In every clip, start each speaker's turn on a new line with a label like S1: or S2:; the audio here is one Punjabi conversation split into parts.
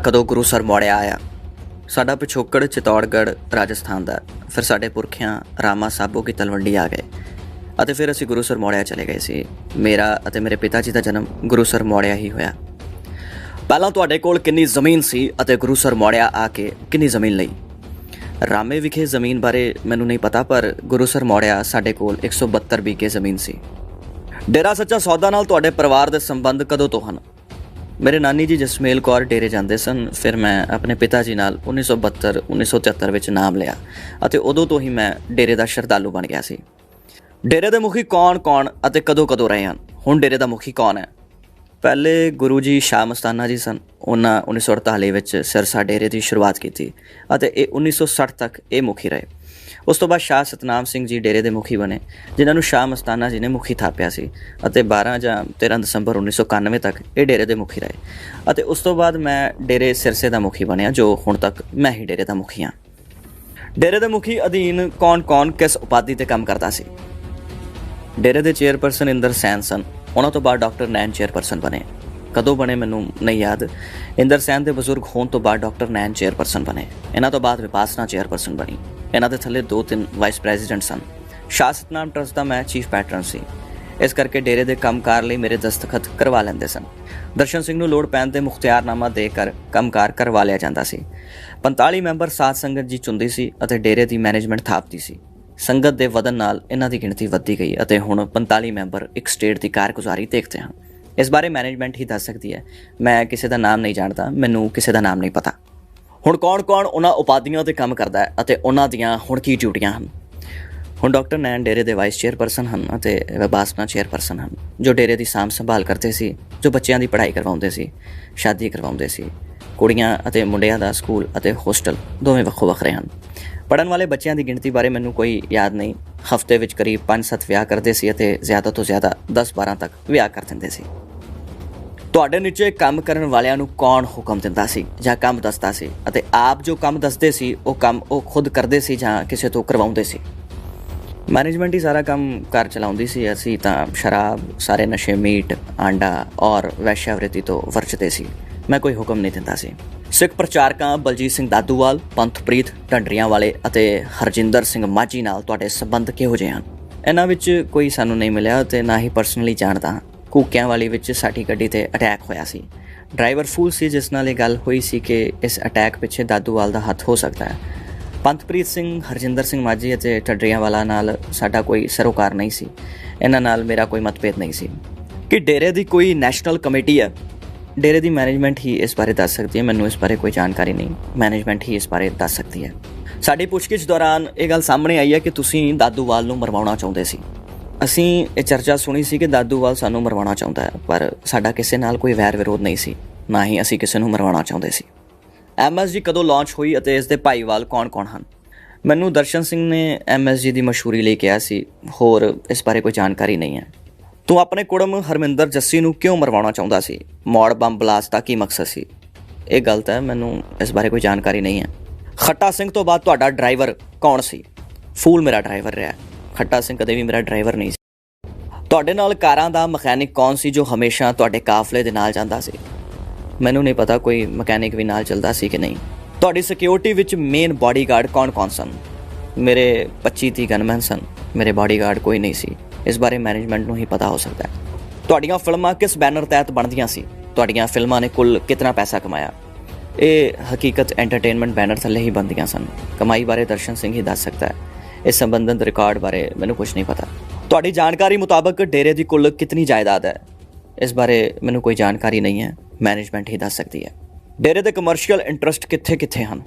S1: ਕਦੋਂ ਗੁਰੂਸਰ ਮੋੜਿਆ ਆਇਆ। ਸਾਡਾ ਪਿਛੋਕੜ ਚਿਤੌੜਗੜ੍ਹ ਰਾਜਸਥਾਨ ਦਾ, ਫਿਰ ਸਾਡੇ ਪੁਰਖਿਆਂ ਰਾਮਾ ਸਾਬੋ ਕੀ ਤਲਵੰਡੀ ਆ ਗਏ ਅਤੇ ਫਿਰ ਅਸੀਂ ਗੁਰੂਸਰ ਮੋੜਿਆ ਚਲੇ ਗਏ ਸੀ। ਮੇਰਾ ਅਤੇ ਮੇਰੇ ਪਿਤਾ ਜੀ ਦਾ ਜਨਮ ਗੁਰੂਸਰ ਮੋੜਿਆ ਹੀ ਹੋਇਆ। ਪਹਿਲਾਂ ਤੁਹਾਡੇ ਕੋਲ ਕਿੰਨੀ ਜ਼ਮੀਨ ਸੀ ਅਤੇ ਗੁਰੂਸਰ ਮੋੜਿਆ ਆ ਕੇ ਕਿੰਨੀ ਜ਼ਮੀਨ ਲਈ? ਰਾਮੇ ਵਿਖੇ ਜ਼ਮੀਨ ਬਾਰੇ ਮੈਨੂੰ ਨਹੀਂ ਪਤਾ, ਪਰ ਗੁਰੂਸਰ ਮੋੜਿਆ ਸਾਡੇ ਕੋਲ 172 ਬੀਘੇ ਜ਼ਮੀਨ ਸੀ। ਡੇਰਾ ਸੱਚਾ ਸੌਦਾ ਨਾਲ ਤੁਹਾਡੇ ਪਰਿਵਾਰ ਦੇ ਸੰਬੰਧ ਕਦੋਂ ਤੋਂ ਹਨ? ਮੇਰੇ ਨਾਨੀ ਜੀ ਜਸਮੇਲ ਕੌਰ ਡੇਰੇ ਜਾਂਦੇ ਸਨ। ਫਿਰ ਮੈਂ ਆਪਣੇ ਪਿਤਾ ਜੀ ਨਾਲ 1972-1973 ਵਿੱਚ ਨਾਮ ਲਿਆ ਅਤੇ ਉਦੋਂ ਤੋਂ ਹੀ ਮੈਂ ਡੇਰੇ ਦਾ ਸ਼ਰਧਾਲੂ ਬਣ ਗਿਆ ਸੀ। ਡੇਰੇ ਦੇ ਮੁਖੀ ਕੌਣ ਅਤੇ ਕਦੋਂ ਰਹੇ ਹਨ? ਹੁਣ ਡੇਰੇ ਦਾ ਮੁਖੀ ਕੌਣ ਹੈ? ਪਹਿਲੇ ਗੁਰੂ ਜੀ ਸ਼ਾਹ ਮਸਤਾਨਾ ਜੀ ਸਨ। ਉਹਨਾਂ 1948 ਵਿੱਚ ਸਿਰਸਾ ਡੇਰੇ ਦੀ ਸ਼ੁਰੂਆਤ ਕੀਤੀ ਅਤੇ ਇਹ 1960 ਤੱਕ ਇਹ ਮੁਖੀ ਰਹੇ। ਉਸ ਤੋਂ ਬਾਅਦ ਸ਼ਾਹ ਸਤਨਾਮ ਸਿੰਘ ਜੀ ਡੇਰੇ ਦੇ ਮੁਖੀ ਬਣੇ, ਜਿਨ੍ਹਾਂ ਨੂੰ ਸ਼ਾਹ ਮਸਤਾਨਾ ਜੀ ਨੇ ਮੁਖੀ ਥਾਪਿਆ ਸੀ ਅਤੇ 12 ਜਾਂ 13 ਦਸੰਬਰ 1991 ਤੱਕ ਇਹ ਡੇਰੇ ਦੇ ਮੁਖੀ ਰਹੇ। ਅਤੇ ਉਸ ਤੋਂ ਬਾਅਦ ਮੈਂ ਡੇਰੇ ਸਿਰਸੇ ਦਾ ਮੁਖੀ ਬਣਿਆ, ਜੋ ਹੁਣ ਤੱਕ ਮੈਂ ਹੀ ਡੇਰੇ ਦਾ ਮੁਖੀ ਹਾਂ। ਡੇਰੇ ਦੇ ਮੁਖੀ ਅਧੀਨ ਕੌਣ ਕਿਸ ਉਪਾਧੀ 'ਤੇ ਕੰਮ ਕਰਦਾ ਸੀ? ਡੇਰੇ ਦੇ ਚੇਅਰਪਰਸਨ ਇੰਦਰ ਸੈਨ ਸਨ। ਉਹਨਾਂ ਤੋਂ ਬਾਅਦ ਡਾਕਟਰ ਨੈਣ ਚੇਅਰਪਰਸਨ ਬਣੇ। ਕਦੋਂ ਬਣੇ ਮੈਨੂੰ ਨਹੀਂ ਯਾਦ। ਇੰਦਰ ਸੈਨ ਦੇ ਬਜ਼ੁਰਗ ਹੋਣ ਤੋਂ ਬਾਅਦ ਡਾਕਟਰ ਨੈਣ ਚੇਅਰਪਰਸਨ ਬਣੇ। ਇਹਨਾਂ ਤੋਂ ਬਾਅਦ ਵਿਪਾਸਨਾ ਚੇਅਰਪਰਸਨ ਬਣੀ। ਇਹਨਾਂ ਦੇ ਥੱਲੇ 2-3 ਵਾਈਸ ਪ੍ਰੈਜ਼ੀਡੈਂਟ ਸਨ। ਸ਼ਾਹ ਸਤਨਾਮ ਟਰਸਟ ਦਾ ਮੈਂ ਚੀਫ ਪੈਟਰਨ ਸੀ, ਇਸ ਕਰਕੇ ਡੇਰੇ ਦੇ ਕੰਮਕਾਰ ਲਈ ਮੇਰੇ ਦਸਤਖਤ ਕਰਵਾ ਲੈਂਦੇ ਸਨ। ਦਰਸ਼ਨ ਸਿੰਘ ਨੂੰ ਲੋੜ ਪੈਣ 'ਤੇ ਮੁਖਤਿਆਰਨਾਮਾ ਦੇ ਕਰ ਕੰਮਕਾਰ ਕਰਵਾ ਲਿਆ ਜਾਂਦਾ ਸੀ। 45 ਮੈਂਬਰ ਸਾਧ ਸੰਗਤ ਜੀ ਚੁਣਦੀ ਸੀ ਅਤੇ ਡੇਰੇ ਦੀ ਮੈਨੇਜਮੈਂਟ ਥਾਪਦੀ ਸੀ। ਸੰਗਤ ਦੇ ਵਧਣ ਨਾਲ ਇਹਨਾਂ ਦੀ ਗਿਣਤੀ ਵੱਧਦੀ ਗਈ ਅਤੇ ਹੁਣ 45 ਮੈਂਬਰ ਇੱਕ ਸਟੇਟ ਦੀ ਕਾਰਗੁਜ਼ਾਰੀ ਦੇਖਦੇ ਹਨ। ਇਸ ਬਾਰੇ ਮੈਨੇਜਮੈਂਟ ਹੀ ਦੱਸ ਸਕਦੀ ਹੈ। ਮੈਂ ਕਿਸੇ ਦਾ ਨਾਮ ਨਹੀਂ ਜਾਣਦਾ, ਮੈਨੂੰ ਕਿਸੇ ਦਾ ਨਾਮ ਨਹੀਂ ਪਤਾ। ਹੁਣ ਕੌਣ ਉਹਨਾਂ ਉਪਾਧੀਆਂ 'ਤੇ ਕੰਮ ਕਰਦਾ ਹੈ ਅਤੇ ਉਹਨਾਂ ਦੀਆਂ ਹੁਣ ਕੀ ਡਿਊਟੀਆਂ ਹਨ? ਹੁਣ ਡਾਕਟਰ ਨੈਣ ਡੇਰੇ ਦੇ ਵਾਈਸ ਚੇਅਰਪਰਸਨ ਹਨ ਅਤੇ ਵਿਪਾਸਨਾ ਚੇਅਰਪਰਸਨ ਹਨ, ਜੋ ਡੇਰੇ ਦੀ ਸਾਂਭ ਸੰਭਾਲ ਕਰਦੇ ਸੀ, ਜੋ ਬੱਚਿਆਂ ਦੀ ਪੜ੍ਹਾਈ ਕਰਵਾਉਂਦੇ ਸੀ, ਸ਼ਾਦੀ ਕਰਵਾਉਂਦੇ ਸੀ। ਕੁੜੀਆਂ ਅਤੇ ਮੁੰਡਿਆਂ ਦਾ ਸਕੂਲ ਅਤੇ ਹੋਸਟਲ ਦੋਵੇਂ ਵੱਖੋ ਵੱਖਰੇ ਹਨ। ਪੜ੍ਹਨ ਵਾਲੇ ਬੱਚਿਆਂ ਦੀ ਗਿਣਤੀ ਬਾਰੇ ਮੈਨੂੰ ਕੋਈ ਯਾਦ ਨਹੀਂ। ਹਫ਼ਤੇ ਵਿੱਚ ਕਰੀਬ 5-7 ਵਿਆਹ ਕਰਦੇ ਸੀ ਅਤੇ ਜ਼ਿਆਦਾ ਤੋਂ ਜ਼ਿਆਦਾ 10-12 ਤੱਕ ਵਿਆਹ ਕਰ ਦਿੰਦੇ ਸੀ। ਤੁਹਾਡੇ ਨੀਚੇ ਕੰਮ ਕਰਨ ਵਾਲਿਆਂ ਨੂੰ ਕੌਣ ਹੁਕਮ ਦਿੰਦਾ ਸੀ ਜਾਂ ਕੰਮ ਦੱਸਦਾ ਸੀ? ਅਤੇ ਆਪ ਜੋ ਕੰਮ ਦੱਸਦੇ ਸੀ ਉਹ ਕੰਮ ਉਹ ਖੁਦ ਕਰਦੇ ਸੀ ਜਾਂ ਕਿਸੇ ਤੋਂ ਕਰਵਾਉਂਦੇ ਸੀ? ਮੈਨੇਜਮੈਂਟ ਹੀ ਸਾਰਾ ਕੰਮ ਘਰ ਚਲਾਉਂਦੀ ਸੀ। ਅਸੀਂ ਤਾਂ ਸ਼ਰਾਬ, ਸਾਰੇ ਨਸ਼ੇ, ਮੀਟ, ਆਂਡਾ ਔਰ ਵੈਸ਼ਿਆਵ੍ਰਿਤੀ ਤੋਂ ਵਰਜਦੇ ਸੀ। ਮੈਂ ਕੋਈ ਹੁਕਮ ਨਹੀਂ ਦਿੰਦਾ ਸੀ। ਸਿੱਖ ਪ੍ਰਚਾਰਕਾਂ ਬਲਜੀਤ ਸਿੰਘ ਦਾਦੂਵਾਲ, ਪੰਥਪ੍ਰੀਤ ਢੰਡਰੀਆਂ ਵਾਲੇ ਅਤੇ ਹਰਜਿੰਦਰ ਸਿੰਘ ਮਾਝੀ ਨਾਲ ਤੁਹਾਡੇ ਸੰਬੰਧ ਕਿਹੋ ਜਿਹੇ ਹਨ? ਇਹਨਾਂ ਵਿੱਚ ਕੋਈ ਸਾਨੂੰ ਨਹੀਂ ਮਿਲਿਆ ਅਤੇ ਨਾ ਹੀ ਪਰਸਨਲੀ ਜਾਣਦਾ ਹਾਂ। ਘੂਕਿਆਂ ਵਾਲੀ ਵਿੱਚ ਸਾਡੀ ਗੱਡੀ 'ਤੇ ਅਟੈਕ ਹੋਇਆ ਸੀ। ਡਰਾਈਵਰ ਫੂਲ ਸੀ, ਜਿਸ ਨਾਲ ਇਹ ਗੱਲ ਹੋਈ ਸੀ ਕਿ ਇਸ ਅਟੈਕ ਪਿੱਛੇ ਦਾਦੂਵਾਲ ਦਾ ਹੱਥ ਹੋ ਸਕਦਾ ਹੈ। ਪੰਥਪ੍ਰੀਤ ਸਿੰਘ, ਹਰਜਿੰਦਰ ਸਿੰਘ ਮਾਝੀ ਅਤੇ ਢੰਡਰੀਆਂ ਵਾਲਾ ਨਾਲ ਸਾਡਾ ਕੋਈ ਸਰੋਕਾਰ ਨਹੀਂ ਸੀ। ਇਹਨਾਂ ਨਾਲ ਮੇਰਾ ਕੋਈ ਮਤਭੇਦ ਨਹੀਂ ਸੀ। ਕਿ ਡੇਰੇ ਦੀ ਕੋਈ ਨੈਸ਼ਨਲ ਕਮੇਟੀ ਹੈ? ਡੇਰੇ ਦੀ ਮੈਨੇਜਮੈਂਟ ਹੀ ਇਸ ਬਾਰੇ ਦੱਸ ਸਕਦੀ ਹੈ। ਮੈਨੂੰ ਇਸ ਬਾਰੇ ਕੋਈ ਜਾਣਕਾਰੀ ਨਹੀਂ। ਮੈਨੇਜਮੈਂਟ ਹੀ ਇਸ ਬਾਰੇ ਦੱਸ ਸਕਦੀ ਹੈ। ਸਾਡੀ ਪੁੱਛਗਿੱਛ ਦੌਰਾਨ ਇਹ ਗੱਲ ਸਾਹਮਣੇ ਆਈ ਹੈ ਕਿ ਤੁਸੀਂ ਦਾਦੂਵਾਲ ਨੂੰ ਮਰਵਾਉਣਾ ਚਾਹੁੰਦੇ ਸੀ। ਅਸੀਂ ਇਹ ਚਰਚਾ ਸੁਣੀ ਸੀ ਕਿ ਦਾਦੂਵਾਲ ਸਾਨੂੰ ਮਰਵਾਉਣਾ ਚਾਹੁੰਦਾ ਹੈ, ਪਰ ਸਾਡਾ ਕਿਸੇ ਨਾਲ ਕੋਈ ਵੈਰ ਵਿਰੋਧ ਨਹੀਂ ਸੀ, ਨਾ ਹੀ ਅਸੀਂ ਕਿਸੇ ਨੂੰ ਮਰਵਾਉਣਾ ਚਾਹੁੰਦੇ ਸੀ। MSG ਕਦੋਂ ਲਾਂਚ ਹੋਈ ਅਤੇ ਇਸ ਦੇ ਭਾਈਵਾਲ ਕੌਣ ਹਨ? ਮੈਨੂੰ ਦਰਸ਼ਨ ਸਿੰਘ ਨੇ MSG ਦੀ ਮਸ਼ਹੂਰੀ ਲਈ ਕਿਹਾ ਸੀ। ਹੋਰ ਇਸ ਬਾਰੇ ਕੋਈ ਜਾਣਕਾਰੀ ਨਹੀਂ ਹੈ। ਤੂੰ ਆਪਣੇ ਕੁੜਮ ਹਰਮਿੰਦਰ ਜੱਸੀ ਨੂੰ ਕਿਉਂ ਮਰਵਾਉਣਾ ਚਾਹੁੰਦਾ ਸੀ? ਮੌੜ ਬੰਬ ਬਲਾਸਟ ਦਾ ਕੀ ਮਕਸਦ ਸੀ? ਇਹ ਗਲਤ ਹੈ, ਮੈਨੂੰ ਇਸ ਬਾਰੇ ਕੋਈ ਜਾਣਕਾਰੀ ਨਹੀਂ ਹੈ। ਖੱਟਾ ਸਿੰਘ ਤੋਂ ਬਾਅਦ ਤੁਹਾਡਾ ਡਰਾਈਵਰ ਕੌਣ ਸੀ? ਫੂਲ ਮੇਰਾ ਡਰਾਈਵਰ ਰਿਹਾ। ਖੱਟਾ ਸਿੰਘ ਕਦੇ ਵੀ ਮੇਰਾ ਡਰਾਈਵਰ ਨਹੀਂ ਸੀ। ਤੁਹਾਡੇ ਨਾਲ ਕਾਰਾਂ ਦਾ ਮਕੈਨਿਕ ਕੌਣ ਸੀ ਜੋ ਹਮੇਸ਼ਾ ਤੁਹਾਡੇ ਕਾਫਲੇ ਦੇ ਨਾਲ ਜਾਂਦਾ ਸੀ? ਮੈਨੂੰ ਨਹੀਂ ਪਤਾ ਕੋਈ ਮਕੈਨਿਕ ਵੀ ਨਾਲ ਚੱਲਦਾ ਸੀ ਕਿ ਨਹੀਂ। ਤੁਹਾਡੀ ਸਿਕਿਉਰਿਟੀ ਵਿੱਚ ਮੇਨ ਬਾਡੀਗਾਰਡ ਕੌਣ ਸਨ? ਮੇਰੇ 25-30 ਗਨਮੈਨ ਸਨ। ਮੇਰੇ ਬਾਡੀਗਾਰਡ ਕੋਈ ਨਹੀਂ ਸੀ। ਇਸ ਬਾਰੇ ਮੈਨੇਜਮੈਂਟ ਨੂੰ ਹੀ ਪਤਾ ਹੋ ਸਕਦਾ ਹੈ। ਤੁਹਾਡੀਆਂ ਫਿਲਮਾਂ ਕਿਸ ਬੈਨਰ ਤਹਿਤ ਬਣਦੀਆਂ ਸੀ? ਤੁਹਾਡੀਆਂ ਫਿਲਮਾਂ ਨੇ ਕੁੱਲ ਕਿੰਨਾ ਪੈਸਾ ਕਮਾਇਆ? ਇਹ ਹਕੀਕਤ ਐਂਟਰਟੇਨਮੈਂਟ ਬੈਨਰ ਥੱਲੇ ਹੀ ਬਣਦੀਆਂ ਸਨ। ਕਮਾਈ ਬਾਰੇ ਦਰਸ਼ਨ ਸਿੰਘ ਹੀ ਦੱਸ ਸਕਦਾ ਹੈ। ਇਸ ਸੰਬੰਧਿਤ ਰਿਕਾਰਡ ਬਾਰੇ ਮੈਨੂੰ ਕੁਝ ਨਹੀਂ ਪਤਾ। ਤੁਹਾਡੀ ਜਾਣਕਾਰੀ ਮੁਤਾਬਕ ਡੇਰੇ ਦੀ ਕੁੱਲ ਕਿੰਨੀ ਜਾਇਦਾਦ ਹੈ? ਇਸ ਬਾਰੇ ਮੈਨੂੰ ਕੋਈ ਜਾਣਕਾਰੀ ਨਹੀਂ ਹੈ। ਮੈਨੇਜਮੈਂਟ ਹੀ ਦੱਸ ਸਕਦੀ ਹੈ। ਡੇਰੇ ਦੇ ਕਮਰਸ਼ੀਅਲ ਇੰਟਰਸਟ ਕਿੱਥੇ ਹਨ?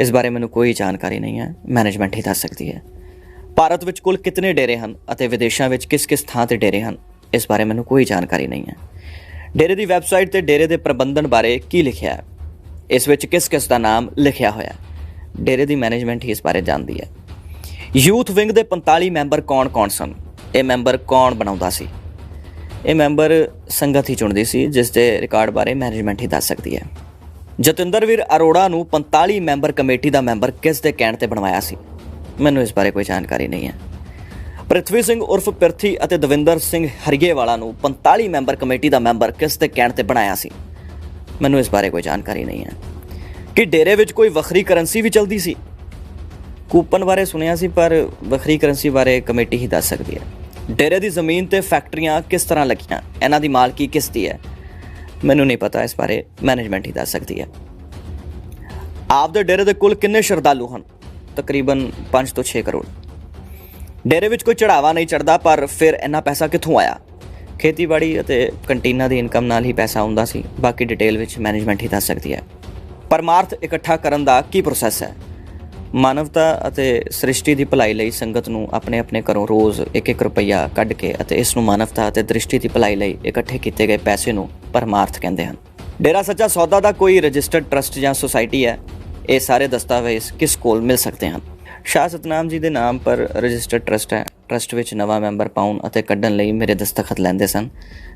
S1: ਇਸ ਬਾਰੇ ਮੈਨੂੰ ਕੋਈ ਜਾਣਕਾਰੀ ਨਹੀਂ ਹੈ। ਮੈਨੇਜਮੈਂਟ ਹੀ ਦੱਸ ਸਕਦੀ ਹੈ। ਭਾਰਤ ਵਿੱਚ ਕੁੱਲ ਕਿੰਨੇ ਡੇਰੇ ਹਨ ਅਤੇ ਵਿਦੇਸ਼ਾਂ ਵਿੱਚ ਕਿਸ ਥਾਂ 'ਤੇ ਡੇਰੇ ਹਨ? ਇਸ ਬਾਰੇ ਮੈਨੂੰ ਕੋਈ ਜਾਣਕਾਰੀ ਨਹੀਂ ਹੈ। ਡੇਰੇ ਦੀ ਵੈਬਸਾਈਟ 'ਤੇ ਡੇਰੇ ਦੇ ਪ੍ਰਬੰਧਨ ਬਾਰੇ ਕੀ ਲਿਖਿਆ ਹੈ? ਇਸ ਵਿੱਚ ਕਿਸ ਦਾ ਨਾਮ ਲਿਖਿਆ ਹੋਇਆ? ਡੇਰੇ ਦੀ ਮੈਨੇਜਮੈਂਟ ਹੀ ਇਸ ਬਾਰੇ ਜਾਣਦੀ ਹੈ। ਯੂਥ ਵਿੰਗ ਦੇ 45 ਮੈਂਬਰ ਕੌਣ ਸਨ? ਇਹ ਮੈਂਬਰ ਕੌਣ ਬਣਾਉਂਦਾ ਸੀ? ਇਹ ਮੈਂਬਰ ਸੰਗਤ ਹੀ ਚੁਣਦੀ ਸੀ, ਜਿਸ ਦੇ ਰਿਕਾਰਡ ਬਾਰੇ ਮੈਨੇਜਮੈਂਟ ਹੀ ਦੱਸ ਸਕਦੀ ਹੈ। ਜਤਿੰਦਰਵੀਰ ਅਰੋੜਾ ਨੂੰ 45 ਮੈਂਬਰ ਕਮੇਟੀ ਦਾ ਮੈਂਬਰ ਕਿਸ ਦੇ ਕਹਿਣ 'ਤੇ ਬਣਵਾਇਆ ਸੀ? ਮੈਨੂੰ ਇਸ ਬਾਰੇ ਕੋਈ ਜਾਣਕਾਰੀ ਨਹੀਂ ਹੈ। ਪ੍ਰਿਥਵੀ ਸਿੰਘ ਉਰਫ ਪਿਰਥੀ ਅਤੇ ਦਵਿੰਦਰ ਸਿੰਘ ਹਰੀਏਵਾਲਾ ਨੂੰ 45 ਮੈਂਬਰ ਕਮੇਟੀ ਦਾ ਮੈਂਬਰ ਕਿਸ ਦੇ ਕਹਿਣ 'ਤੇ ਬਣਾਇਆ ਸੀ? ਮੈਨੂੰ ਇਸ ਬਾਰੇ ਕੋਈ ਜਾਣਕਾਰੀ ਨਹੀਂ ਹੈ। ਕਿ ਡੇਰੇ ਵਿੱਚ ਕੋਈ ਵੱਖਰੀ ਕਰੰਸੀ ਵੀ ਚੱਲਦੀ ਸੀ? ਕੂਪਨ ਬਾਰੇ ਸੁਣਿਆ ਸੀ, ਪਰ ਵੱਖਰੀ ਕਰੰਸੀ ਬਾਰੇ ਕਮੇਟੀ ਹੀ ਦੱਸ ਸਕਦੀ ਹੈ। ਡੇਰੇ ਦੀ ਜ਼ਮੀਨ ਤੇ ਫੈਕਟਰੀਆਂ ਕਿਸ ਤਰ੍ਹਾਂ ਲੱਗੀਆਂ, ਇਹਨਾਂ ਦੀ ਮਾਲਕੀ ਕਿਸ ਦੀ ਹੈ? ਮੈਨੂੰ ਨਹੀਂ ਪਤਾ, ਇਸ ਬਾਰੇ ਮੈਨੇਜਮੈਂਟ ਹੀ ਦੱਸ ਸਕਦੀ ਹੈ। ਆਪ ਦੇ ਡੇਰੇ ਦੇ ਕੁੱਲ ਕਿੰਨੇ ਸ਼ਰਧਾਲੂ ਹਨ? ਤਕਰੀਬਨ 5 ਤੋਂ 6 ਕਰੋੜ। ਡੇਰੇ ਵਿੱਚ ਕੋਈ ਚੜਾਵਾ ਨਹੀਂ ਚੜਦਾ, ਪਰ ਫਿਰ ਇੰਨਾ ਪੈਸਾ ਕਿੱਥੋਂ ਆਇਆ? ਖੇਤੀਬਾੜੀ ਅਤੇ ਕੰਟੀਨਾਂ ਦੀ ਇਨਕਮ ਨਾਲ ਹੀ ਪੈਸਾ ਆਉਂਦਾ ਸੀ। ਬਾਕੀ ਡਿਟੇਲ ਵਿੱਚ ਮੈਨੇਜਮੈਂਟ ਹੀ ਦੱਸ ਸਕਦੀ ਹੈ। ਪਰਮਾਰਥ ਇਕੱਠਾ ਕਰਨ ਦਾ ਕੀ ਪ੍ਰੋਸੈਸ ਹੈ? ਮਾਨਵਤਾ ਅਤੇ ਸ੍ਰਿਸ਼ਟੀ ਦੀ ਭਲਾਈ ਲਈ ਸੰਗਤ ਨੂੰ ਆਪਣੇ ਆਪਣੇ ਘਰੋਂ ਰੋਜ਼ 1-1 ਰੁਪਈਆ ਕੱਢ ਕੇ ਅਤੇ ਇਸ ਨੂੰ ਮਾਨਵਤਾ ਅਤੇ ਦ੍ਰਿਸ਼ਟੀ ਦੀ ਭਲਾਈ ਲਈ ਇਕੱਠੇ ਕੀਤੇ ਗਏ ਪੈਸੇ ਨੂੰ ਪਰਮਾਰਥ ਕਹਿੰਦੇ ਹਨ। ਡੇਰਾ ਸੱਚਾ ਸੌਦਾ ਦਾ ਕੋਈ ਰਜਿਸਟਰਡ ਟਰਸਟ ਜਾਂ ਸੁਸਾਇਟੀ ਹੈ? ਇਹ ਸਾਰੇ ਦਸਤਾਵੇਜ਼ ਕਿਸ ਕੋਲ ਮਿਲ ਸਕਦੇ ਹਨ? ਸ਼ਾਹ ਸਤਨਾਮ ਜੀ ਦੇ ਨਾਮ ਪਰ ਰਜਿਸਟਰਡ ਟਰਸਟ ਹੈ। ਟਰਸਟ ਵਿੱਚ ਨਵਾਂ ਮੈਂਬਰ ਪਾਉਣ ਅਤੇ ਕੱਢਣ ਲਈ ਮੇਰੇ ਦਸਤਖਤ ਲੈਂਦੇ ਸਨ।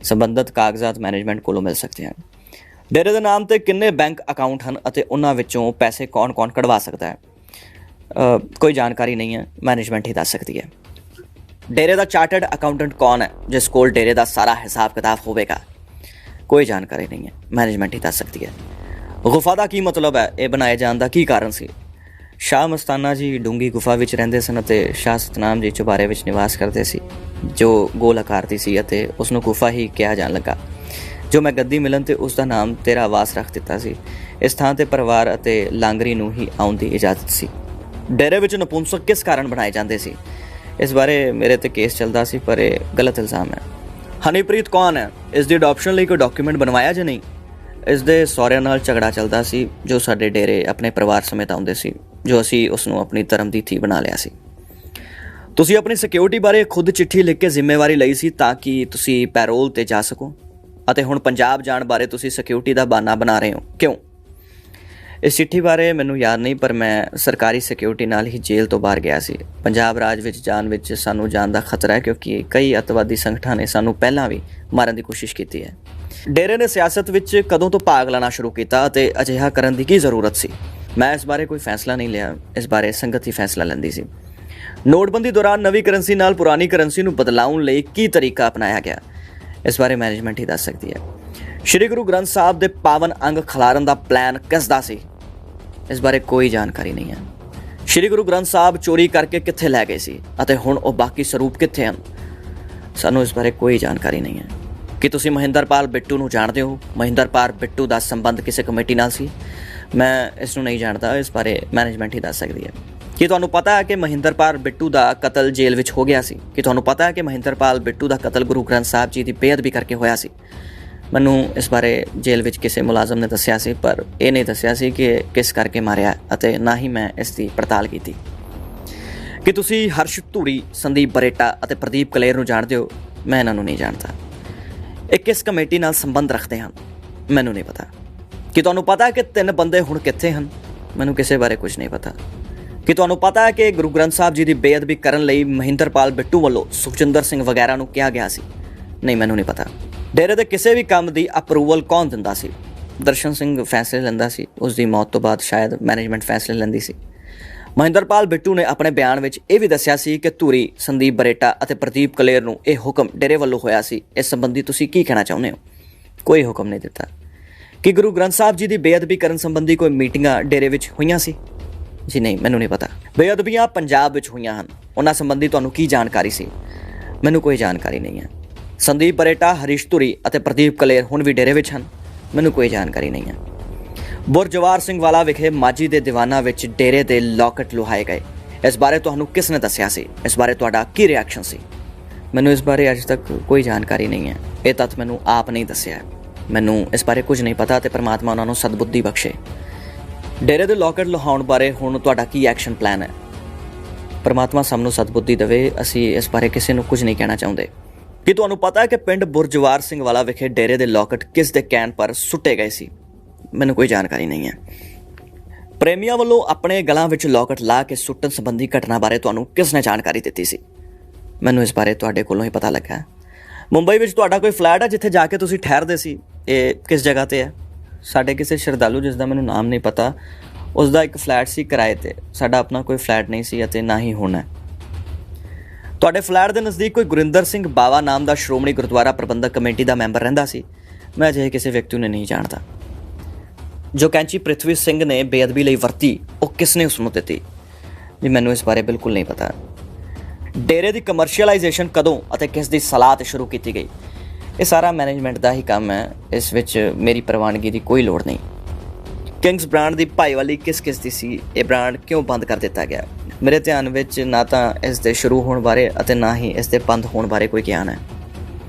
S1: ਸੰਬੰਧਿਤ ਕਾਗਜ਼ਾਤ ਮੈਨੇਜਮੈਂਟ ਕੋਲੋਂ ਮਿਲ ਸਕਦੇ ਹਨ। ਡੇਰੇ ਦੇ ਨਾਮ ਤੇ ਕਿੰਨੇ ਬੈਂਕ ਅਕਾਊਂਟ ਹਨ ਅਤੇ ਉਹਨਾਂ ਵਿੱਚੋਂ ਪੈਸੇ ਕੌਣ-ਕੌਣ ਕਢਵਾ ਸਕਦਾ ਹੈ? ਕੋਈ ਜਾਣਕਾਰੀ ਨਹੀਂ ਹੈ, ਮੈਨੇਜਮੈਂਟ ਹੀ ਦੱਸ ਸਕਦੀ ਹੈ। ਡੇਰੇ ਦਾ ਚਾਰਟਰਡ ਅਕਾਊਂਟੈਂਟ ਕੌਣ ਹੈ ਜਿਸ ਕੋਲ ਡੇਰੇ ਦਾ ਸਾਰਾ ਹਿਸਾਬ ਕਿਤਾਬ ਹੋਵੇਗਾ? ਕੋਈ ਜਾਣਕਾਰੀ ਨਹੀਂ ਹੈ, ਮੈਨੇਜਮੈਂਟ ਹੀ ਦੱਸ ਸਕਦੀ ਹੈ। ਗੁਫਾ ਦਾ ਕੀ ਮਤਲਬ ਹੈ? ਇਹ ਬਣਾਏ ਜਾਣ ਦਾ ਕੀ ਕਾਰਨ ਸੀ? ਸ਼ਾਹ ਮਸਤਾਨਾ ਜੀ ਡੂੰਗੀ ਗੁਫਾ ਵਿੱਚ ਰਹਿੰਦੇ ਸਨ ਅਤੇ ਸ਼ਾਹ ਸਤਨਾਮ ਜੀ ਚੁਬਾਰੇ ਵਿੱਚ ਨਿਵਾਸ ਕਰਦੇ ਸੀ, ਜੋ ਗੋਲ ਆਕਾਰ ਦੀ ਸੀ ਅਤੇ ਉਸ ਨੂੰ ਗੁਫਾ ਹੀ ਕਿਹਾ ਜਾਣ ਲੱਗਾ। ਜੋ ਮੈਂ ਗੱਦੀ ਮਿਲਣ ਤੇ ਉਸ ਦਾ ਨਾਮ ਤੇਰਾ ਆਵਾਸ ਰੱਖ ਦਿੱਤਾ ਸੀ। ਇਸ ਥਾਂ ਤੇ ਪਰਿਵਾਰ ਅਤੇ ਲਾਂਗਰੀ ਨੂੰ ਹੀ ਆਉਣ ਦੀ ਇਜਾਜ਼ਤ ਸੀ। ਡੇਰੇ ਵਿੱਚ ਨਪੁੰਸਕ ਕਿਸ ਕਾਰਨ ਬਣਾਏ ਜਾਂਦੇ ਸੀ? ਇਸ ਬਾਰੇ ਮੇਰੇ ਤੇ ਕੇਸ ਚੱਲਦਾ ਸੀ, ਪਰ ਇਹ ਗਲਤ ਇਲਜ਼ਾਮ ਹੈ। ਹਨੀਪ੍ਰੀਤ ਕੌਣ ਹੈ? ਇਸ ਦੀ ਅਡਾਪਸ਼ਨ ਲਈ ਕੋਈ ਡਾਕੂਮੈਂਟ ਬਣਵਾਇਆ ਜਾਂ ਨਹੀਂ? ਇਸ ਦੇ ਸਹੁਰਿਆਂ ਨਾਲ ਝਗੜਾ ਚੱਲਦਾ ਸੀ, ਜੋ ਸਾਡੇ ਡੇਰੇ ਆਪਣੇ ਪਰਿਵਾਰ ਸਮੇਤ ਆਉਂਦੇ ਸੀ, ਜੋ ਅਸੀਂ ਉਸ ਨੂੰ ਆਪਣੀ ਧਰਮ ਦੀ ਧੀ ਬਣਾ ਲਿਆ ਸੀ। ਤੁਸੀਂ ਆਪਣੀ ਸਿਕਿਉਰਿਟੀ ਬਾਰੇ ਖੁਦ ਚਿੱਠੀ ਲਿਖ ਕੇ ਜ਼ਿੰਮੇਵਾਰੀ ਲਈ ਸੀ ਤਾਂ ਕਿ ਤੁਸੀਂ ਪੈਰੋਲ ਤੇ ਜਾ ਸਕੋ, ਅਤੇ ਹੁਣ ਪੰਜਾਬ ਜਾਣ ਬਾਰੇ ਤੁਸੀਂ ਸਿਕਿਉਰਿਟੀ ਦਾ ਬਹਾਨਾ ਬਣਾ ਰਹੇ ਹੋ, ਕਿਉਂ? ਇਸ ਚਿੱਠੀ ਬਾਰੇ ਮੈਨੂੰ ਯਾਦ ਨਹੀਂ, ਪਰ ਮੈਂ ਸਰਕਾਰੀ ਸਿਕਿਉਰਿਟੀ ਨਾਲ ਹੀ ਜੇਲ੍ਹ ਤੋਂ ਬਾਹਰ ਗਿਆ ਸੀ। ਪੰਜਾਬ ਰਾਜ ਵਿੱਚ ਜਾਣ ਵਿੱਚ ਸਾਨੂੰ ਜਾਨ ਦਾ ਖਤਰਾ ਹੈ, ਕਿਉਂਕਿ ਕਈ ਅੱਤਵਾਦੀ ਸੰਗਠਨਾਂ ਨੇ ਸਾਨੂੰ ਪਹਿਲਾਂ ਵੀ ਮਾਰਨ ਦੀ ਕੋਸ਼ਿਸ਼ ਕੀਤੀ ਹੈ। ਡੇਰੇ ਨੇ ਸਿਆਸਤ ਵਿੱਚ ਕਦੋਂ ਤੋਂ ਭਾਗ ਲੈਣਾ ਸ਼ੁਰੂ ਕੀਤਾ ਅਤੇ ਅਜਿਹਾ ਕਰਨ ਦੀ ਕੀ ਜ਼ਰੂਰਤ ਸੀ? ਮੈਂ ਇਸ ਬਾਰੇ ਕੋਈ ਫੈਸਲਾ ਨਹੀਂ ਲਿਆ, ਇਸ ਬਾਰੇ ਸੰਗਤ ਹੀ ਫੈਸਲਾ ਲੈਂਦੀ ਸੀ। ਨੋਟਬੰਦੀ ਦੌਰਾਨ ਨਵੀਂ ਕਰੰਸੀ ਨਾਲ ਪੁਰਾਣੀ ਕਰੰਸੀ ਨੂੰ ਬਦਲਾਉਣ ਲਈ ਕੀ ਤਰੀਕਾ ਅਪਣਾਇਆ ਗਿਆ? ਇਸ ਬਾਰੇ ਮੈਨੇਜਮੈਂਟ ਹੀ ਦੱਸ ਸਕਦੀ ਹੈ। ਸ਼੍ਰੀ ਗੁਰੂ ਗ੍ਰੰਥ ਸਾਹਿਬ ਦੇ ਪਾਵਨ ਅੰਗ ਖਿਲਾਰਨ ਦਾ ਪਲਾਨ ਕਿਸ ਦਾ ਸੀ? ਇਸ ਬਾਰੇ ਕੋਈ ਜਾਣਕਾਰੀ ਨਹੀਂ ਹੈ। ਸ਼੍ਰੀ ਗੁਰੂ ਗ੍ਰੰਥ ਸਾਹਿਬ ਚੋਰੀ ਕਰਕੇ ਕਿੱਥੇ ਲੈ ਗਏ ਸੀ ਅਤੇ ਹੁਣ ਉਹ ਬਾਕੀ ਸਰੂਪ ਕਿੱਥੇ ਹਨ? ਸਾਨੂੰ ਇਸ ਬਾਰੇ ਕੋਈ ਜਾਣਕਾਰੀ ਨਹੀਂ ਹੈ। ਕੀ ਤੁਸੀਂ ਮਹਿੰਦਰਪਾਲ ਬਿੱਟੂ ਨੂੰ ਜਾਣਦੇ ਹੋ? ਮਹਿੰਦਰਪਾਲ ਬਿੱਟੂ ਦਾ ਸੰਬੰਧ ਕਿਸੇ ਕਮੇਟੀ ਨਾਲ ਸੀ? ਮੈਂ ਇਸ ਨੂੰ ਨਹੀਂ ਜਾਣਦਾ, ਇਸ ਬਾਰੇ ਮੈਨੇਜਮੈਂਟ ਹੀ ਦੱਸ ਸਕਦੀ ਹੈ। ਕੀ ਤੁਹਾਨੂੰ ਪਤਾ ਹੈ ਕਿ ਮਹਿੰਦਰਪਾਲ ਬਿੱਟੂ ਦਾ ਕਤਲ ਜੇਲ੍ਹ ਵਿੱਚ ਹੋ ਗਿਆ ਸੀ? ਕੀ ਤੁਹਾਨੂੰ ਪਤਾ ਹੈ ਕਿ ਮਹਿੰਦਰਪਾਲ ਬਿੱਟੂ ਦਾ ਕਤਲ ਗੁਰੂ ਗ੍ਰੰਥ ਸਾਹਿਬ ਜੀ ਦੀ ਬੇਅਦਬੀ ਕਰਕੇ ਹੋਇਆ ਸੀ? ਮੈਨੂੰ ਇਸ ਬਾਰੇ ਜੇਲ੍ਹ ਵਿੱਚ ਕਿਸੇ ਮੁਲਾਜ਼ਮ ਨੇ ਦੱਸਿਆ ਸੀ, ਪਰ ਇਹ ਨਹੀਂ ਦੱਸਿਆ ਸੀ ਕਿ ਕਿਸ ਕਰਕੇ ਮਾਰਿਆ, ਅਤੇ ਨਾ ਹੀ ਮੈਂ ਇਸ ਦੀ ਪੜਤਾਲ ਕੀਤੀ। ਕਿ ਤੁਸੀਂ ਹਰਸ਼ ਧੂਰੀ, ਸੰਦੀਪ ਬਰੇਟਾ ਅਤੇ ਪ੍ਰਦੀਪ ਕਲੇਰ ਨੂੰ ਜਾਣਦੇ ਹੋ? ਮੈਂ ਇਹਨਾਂ ਨੂੰ ਨਹੀਂ ਜਾਣਦਾ। ਇਹ ਕਿਸ ਕਮੇਟੀ ਨਾਲ ਸੰਬੰਧ ਰੱਖਦੇ ਹਨ? ਮੈਨੂੰ ਨਹੀਂ ਪਤਾ। ਕਿ ਤੁਹਾਨੂੰ ਪਤਾ ਹੈ ਕਿ 3 ਬੰਦੇ ਹੁਣ ਕਿੱਥੇ ਹਨ? ਮੈਨੂੰ ਕਿਸੇ ਬਾਰੇ ਕੁਝ ਨਹੀਂ ਪਤਾ। ਕਿ ਤੁਹਾਨੂੰ ਪਤਾ ਹੈ ਕਿ ਗੁਰੂ ਗ੍ਰੰਥ ਸਾਹਿਬ ਜੀ ਦੀ ਬੇਅਦਬੀ ਕਰਨ ਲਈ ਮਹਿੰਦਰਪਾਲ ਬਿੱਟੂ ਵੱਲੋਂ ਸੁਖਜਿੰਦਰ ਸਿੰਘ ਵਗੈਰਾ ਨੂੰ ਕਿਹਾ ਗਿਆ ਸੀ? ਨਹੀਂ, ਮੈਨੂੰ ਨਹੀਂ ਪਤਾ। ਡੇਰੇ ਦੇ ਕਿਸੇ ਵੀ ਕੰਮ ਦੀ ਅਪਰੂਵਲ ਕੌਣ ਦਿੰਦਾ ਸੀ? ਦਰਸ਼ਨ ਸਿੰਘ ਫੈਸਲੇ ਲੈਂਦਾ ਸੀ। ਉਸ ਦੀ ਮੌਤ ਤੋਂ ਬਾਅਦ ਸ਼ਾਇਦ ਮੈਨੇਜਮੈਂਟ ਫੈਸਲੇ ਲੈਂਦੀ ਸੀ। ਮਹਿੰਦਰਪਾਲ ਬਿੱਟੂ ਨੇ ਆਪਣੇ ਬਿਆਨ ਵਿੱਚ ਇਹ ਵੀ ਦੱਸਿਆ ਸੀ ਕਿ ਧੂਰੀ, ਸੰਦੀਪ ਬਰੇਟਾ ਅਤੇ ਪ੍ਰਦੀਪ ਕਲੇਰ ਨੂੰ ਇਹ ਹੁਕਮ ਡੇਰੇ ਵੱਲੋਂ ਹੋਇਆ ਸੀ। ਇਸ ਸੰਬੰਧੀ ਤੁਸੀਂ ਕੀ ਕਹਿਣਾ ਚਾਹੁੰਦੇ ਹੋ? ਕੋਈ ਹੁਕਮ ਨਹੀਂ ਦਿੱਤਾ। ਕਿ ਗੁਰੂ ਗ੍ਰੰਥ ਸਾਹਿਬ ਜੀ ਦੀ ਬੇਅਦਬੀ ਕਰਨ ਸੰਬੰਧੀ ਕੋਈ ਮੀਟਿੰਗਾਂ ਡੇਰੇ ਵਿੱਚ ਹੋਈਆਂ ਸੀ? ਜੀ ਨਹੀਂ, ਮੈਨੂੰ ਨਹੀਂ ਪਤਾ। ਬੇਅਦਬੀਆਂ ਪੰਜਾਬ ਵਿੱਚ ਹੋਈਆਂ ਹਨ, ਉਹਨਾਂ ਸੰਬੰਧੀ ਤੁਹਾਨੂੰ ਕੀ ਜਾਣਕਾਰੀ ਸੀ? ਮੈਨੂੰ ਕੋਈ ਜਾਣਕਾਰੀ ਨਹੀਂ ਹੈ। ਸੰਦੀਪ ਬਰੇਟਾ, ਹਰੀਸ਼ ਧੂਰੀ ਅਤੇ ਪ੍ਰਦੀਪ ਕਲੇਰ ਹੁਣ ਵੀ ਡੇਰੇ ਵਿੱਚ ਹਨ? ਮੈਨੂੰ ਕੋਈ ਜਾਣਕਾਰੀ ਨਹੀਂ ਹੈ। ਬੁਰਜਵਾਰ ਸਿੰਘ ਵਾਲਾ ਵਿਖੇ ਮਾਝੀ ਦੇ ਦੀਵਾਨਾਂ ਵਿੱਚ ਡੇਰੇ ਦੇ ਲੌਕਟ ਲੁਹਾਏ ਗਏ, ਇਸ ਬਾਰੇ ਤੁਹਾਨੂੰ ਕਿਸ ਨੇ ਦੱਸਿਆ ਸੀ? ਇਸ ਬਾਰੇ ਤੁਹਾਡਾ ਕੀ ਰਿਐਕਸ਼ਨ ਸੀ? ਮੈਨੂੰ ਇਸ ਬਾਰੇ ਅੱਜ ਤੱਕ ਕੋਈ ਜਾਣਕਾਰੀ ਨਹੀਂ ਹੈ। ਇਹ ਤੱਥ ਮੈਨੂੰ ਆਪ ਨਹੀਂ ਦੱਸਿਆ। ਮੈਨੂੰ ਇਸ ਬਾਰੇ ਕੁਝ ਨਹੀਂ ਪਤਾ ਅਤੇ ਪਰਮਾਤਮਾ ਉਹਨਾਂ ਨੂੰ ਸਦਬੁੱਧੀ ਬਖਸ਼ੇ। ਡੇਰੇ ਦੇ ਲੌਕਟ ਲੁਹਾਉਣ ਬਾਰੇ ਹੁਣ ਤੁਹਾਡਾ ਕੀ ਐਕਸ਼ਨ ਪਲਾਨ ਹੈ? ਪਰਮਾਤਮਾ ਸਭ ਨੂੰ ਸਦਬੁੱਧੀ ਦੇਵੇ। ਅਸੀਂ ਇਸ ਬਾਰੇ ਕਿਸੇ ਨੂੰ ਕੁਝ ਨਹੀਂ ਕਹਿਣਾ ਚਾਹੁੰਦੇ। ਕੀ ਤੁਹਾਨੂੰ ਪਤਾ ਹੈ ਕਿ ਪਿੰਡ ਬੁਰਜਵਾਰ ਸਿੰਘ ਵਾਲਾ ਵਿਖੇ ਡੇਰੇ ਦੇ ਲੌਕਟ ਕਿਸ ਦੇ ਕਹਿਣ ਪਰ ਸੁੱਟੇ ਗਏ ਸੀ? ਮੈਨੂੰ ਕੋਈ ਜਾਣਕਾਰੀ ਨਹੀਂ ਹੈ। ਪ੍ਰੇਮੀਆਂ ਵੱਲੋਂ ਆਪਣੇ ਗਲਾਂ ਵਿੱਚ ਲੌਕਟ ਲਾ ਕੇ ਸੁੱਟਣ ਸੰਬੰਧੀ ਘਟਨਾ ਬਾਰੇ ਤੁਹਾਨੂੰ ਕਿਸ ਨੇ ਜਾਣਕਾਰੀ ਦਿੱਤੀ ਸੀ? ਮੈਨੂੰ ਇਸ ਬਾਰੇ ਤੁਹਾਡੇ ਕੋਲੋਂ ਹੀ ਪਤਾ ਲੱਗਾ। ਮੁੰਬਈ ਵਿੱਚ ਤੁਹਾਡਾ ਕੋਈ ਫਲੈਟ ਹੈ ਜਿੱਥੇ ਜਾ ਕੇ ਤੁਸੀਂ ਠਹਿਰਦੇ ਸੀ? ਇਹ ਕਿਸ ਜਗ੍ਹਾ 'ਤੇ ਹੈ? ਸਾਡੇ ਕਿਸੇ ਸ਼ਰਧਾਲੂ, ਜਿਸ ਦਾ ਮੈਨੂੰ ਨਾਮ ਨਹੀਂ ਪਤਾ, ਉਸ ਦਾ ਇੱਕ ਫਲੈਟ ਸੀ ਕਿਰਾਏ 'ਤੇ। ਸਾਡਾ ਆਪਣਾ ਕੋਈ ਫਲੈਟ ਨਹੀਂ ਸੀ ਅਤੇ ਨਾ ਹੀ ਹੁਣ ਹੈ। ਤੁਹਾਡੇ ਫਲੈਟ ਦੇ ਨਜ਼ਦੀਕ ਕੋਈ ਗੁਰਿੰਦਰ ਸਿੰਘ ਬਾਵਾ ਨਾਮ ਦਾ ਸ਼੍ਰੋਮਣੀ ਗੁਰਦੁਆਰਾ ਪ੍ਰਬੰਧਕ ਕਮੇਟੀ ਦਾ ਮੈਂਬਰ ਰਹਿੰਦਾ ਸੀ? ਮੈਂ ਅਜਿਹੇ ਕਿਸੇ ਵਿਅਕਤੀ ਨੂੰ ਨਹੀਂ ਜਾਣਦਾ। ਜੋ ਕੈਂਚੀ ਪ੍ਰਿਥਵੀ ਸਿੰਘ ਨੇ ਬੇਅਦਬੀ ਲਈ ਵਰਤੀ ਉਹ ਕਿਸਨੇ ਉਸ ਨੂੰ ਦਿੱਤੀ ਜੀ ਮੈਨੂੰ ਇਸ ਬਾਰੇ ਬਿਲਕੁਲ ਨਹੀਂ ਪਤਾ। ਡੇਰੇ ਦੀ ਕਮਰਸ਼ੀਅਲਾਈਜੇਸ਼ਨ ਕਦੋਂ ਅਤੇ ਕਿਸ ਦੀ ਸਲਾਹ 'ਤੇ ਸ਼ੁਰੂ ਕੀਤੀ ਗਈ, ਇਹ ਸਾਰਾ ਮੈਨੇਜਮੈਂਟ ਦਾ ਹੀ ਕੰਮ ਹੈ, ਇਸ ਵਿੱਚ ਮੇਰੀ ਪ੍ਰਵਾਨਗੀ ਦੀ ਕੋਈ ਲੋੜ ਨਹੀਂ। ਕਿੰਗਸ ਬ੍ਰਾਂਡ ਦੀ ਭਾਈਵਾਲੀ ਕਿਸ ਦੀ ਸੀ, ਇਹ ਬ੍ਰਾਂਡ ਕਿਉਂ ਬੰਦ ਕਰ ਦਿੱਤਾ ਗਿਆ, ਮੇਰੇ ਧਿਆਨ ਵਿੱਚ ਨਾ ਤਾਂ ਇਸ ਦੇ ਸ਼ੁਰੂ ਹੋਣ ਬਾਰੇ ਅਤੇ ਨਾ ਹੀ ਇਸ ਦੇ ਬੰਦ ਹੋਣ ਬਾਰੇ ਕੋਈ ਗਿਆਨ ਹੈ।